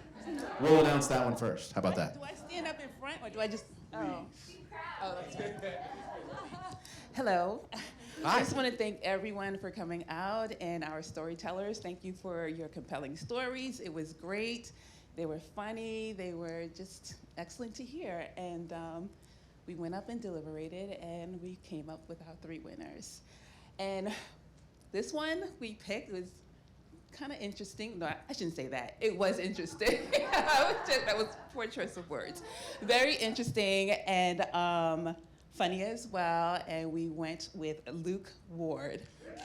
We'll announce that one first. How about that? Do I stand up in front or do I just? Oh, that's good. Hello. Hi. I just want to thank everyone for coming out and our storytellers. Thank you for your compelling stories. It was great. They were funny. They were just excellent to hear. And we went up and deliberated, and we came up with our 3 winners. And this one we picked was kind of interesting. No, I shouldn't say that. It was interesting. That was poor choice of words. Very interesting and funny as well. And we went with Luke Ward. Give it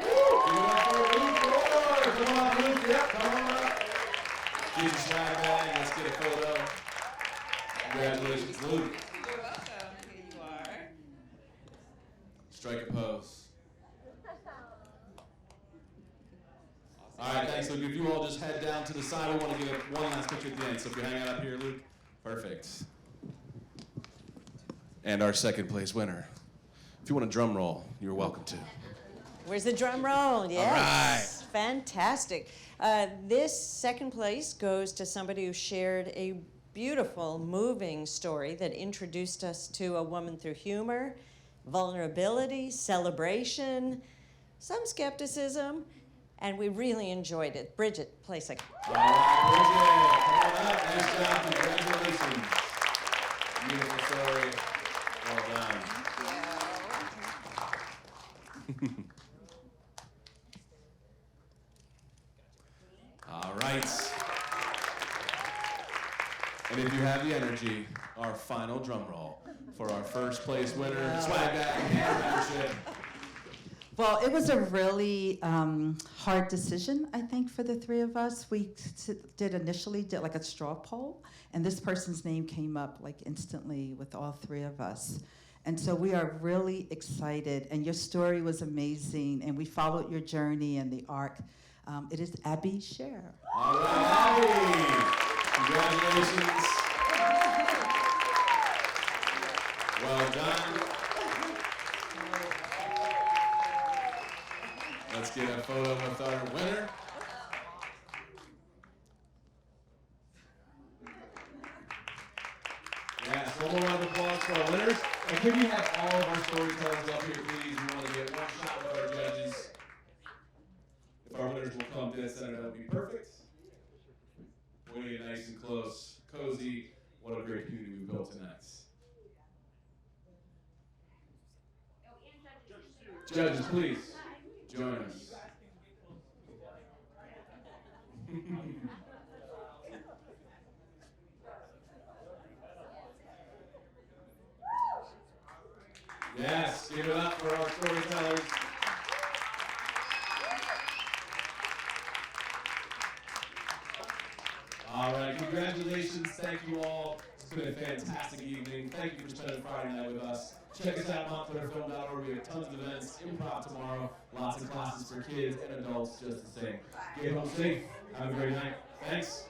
up for Luke Ward. Come on, Luke. Yep, come on up. Get your swag bag. Let's get a photo. Congratulations, Luke. You're welcome. Here you are. Strike a pose. All right, thanks, Luke. If you all just head down to the side, we want to get one last picture at the end. So if you're hanging out up here, Luke, perfect. And our second place winner. If you want a drum roll, you're welcome to. Where's the drum roll? Yes. Fantastic. This second place goes to somebody who shared a beautiful, moving story that introduced us to a woman through humor, vulnerability, celebration, some skepticism, and we really enjoyed it. Bridget, play second. All right, Bridget, come on up. Nice job. Congratulations. Beautiful story. Well done. All right. And if you have the energy, our final drum roll for our first place winner, swag bag and membership. Well, it was a really hard decision, I think, for the 3 of us. We initially did like a straw poll, and this person's name came up like instantly with all 3 of us. And so we are really excited, and your story was amazing, and we followed your journey and the arc. It is Abby Scher. All right, Abby. Congratulations. Well done. Let's get a photo with our winner. Yes, one more round of applause for our winners. And can we have all of our storytellers up here, please? We want to get one shot with our judges. If our winners will come to the center, that would be perfect. Winning it nice and close, cozy. What a great community we built tonight. Judges, please join us. Yes, give it up for our storytellers. All right, congratulations. Thank you all. It's been a fantastic evening. Thank you for spending Friday night with us. Check us out on MontclairFilm.org. We have tons of events, improv tomorrow, lots of classes for kids and adults just the same. Get home safe. Have a great night. Thanks.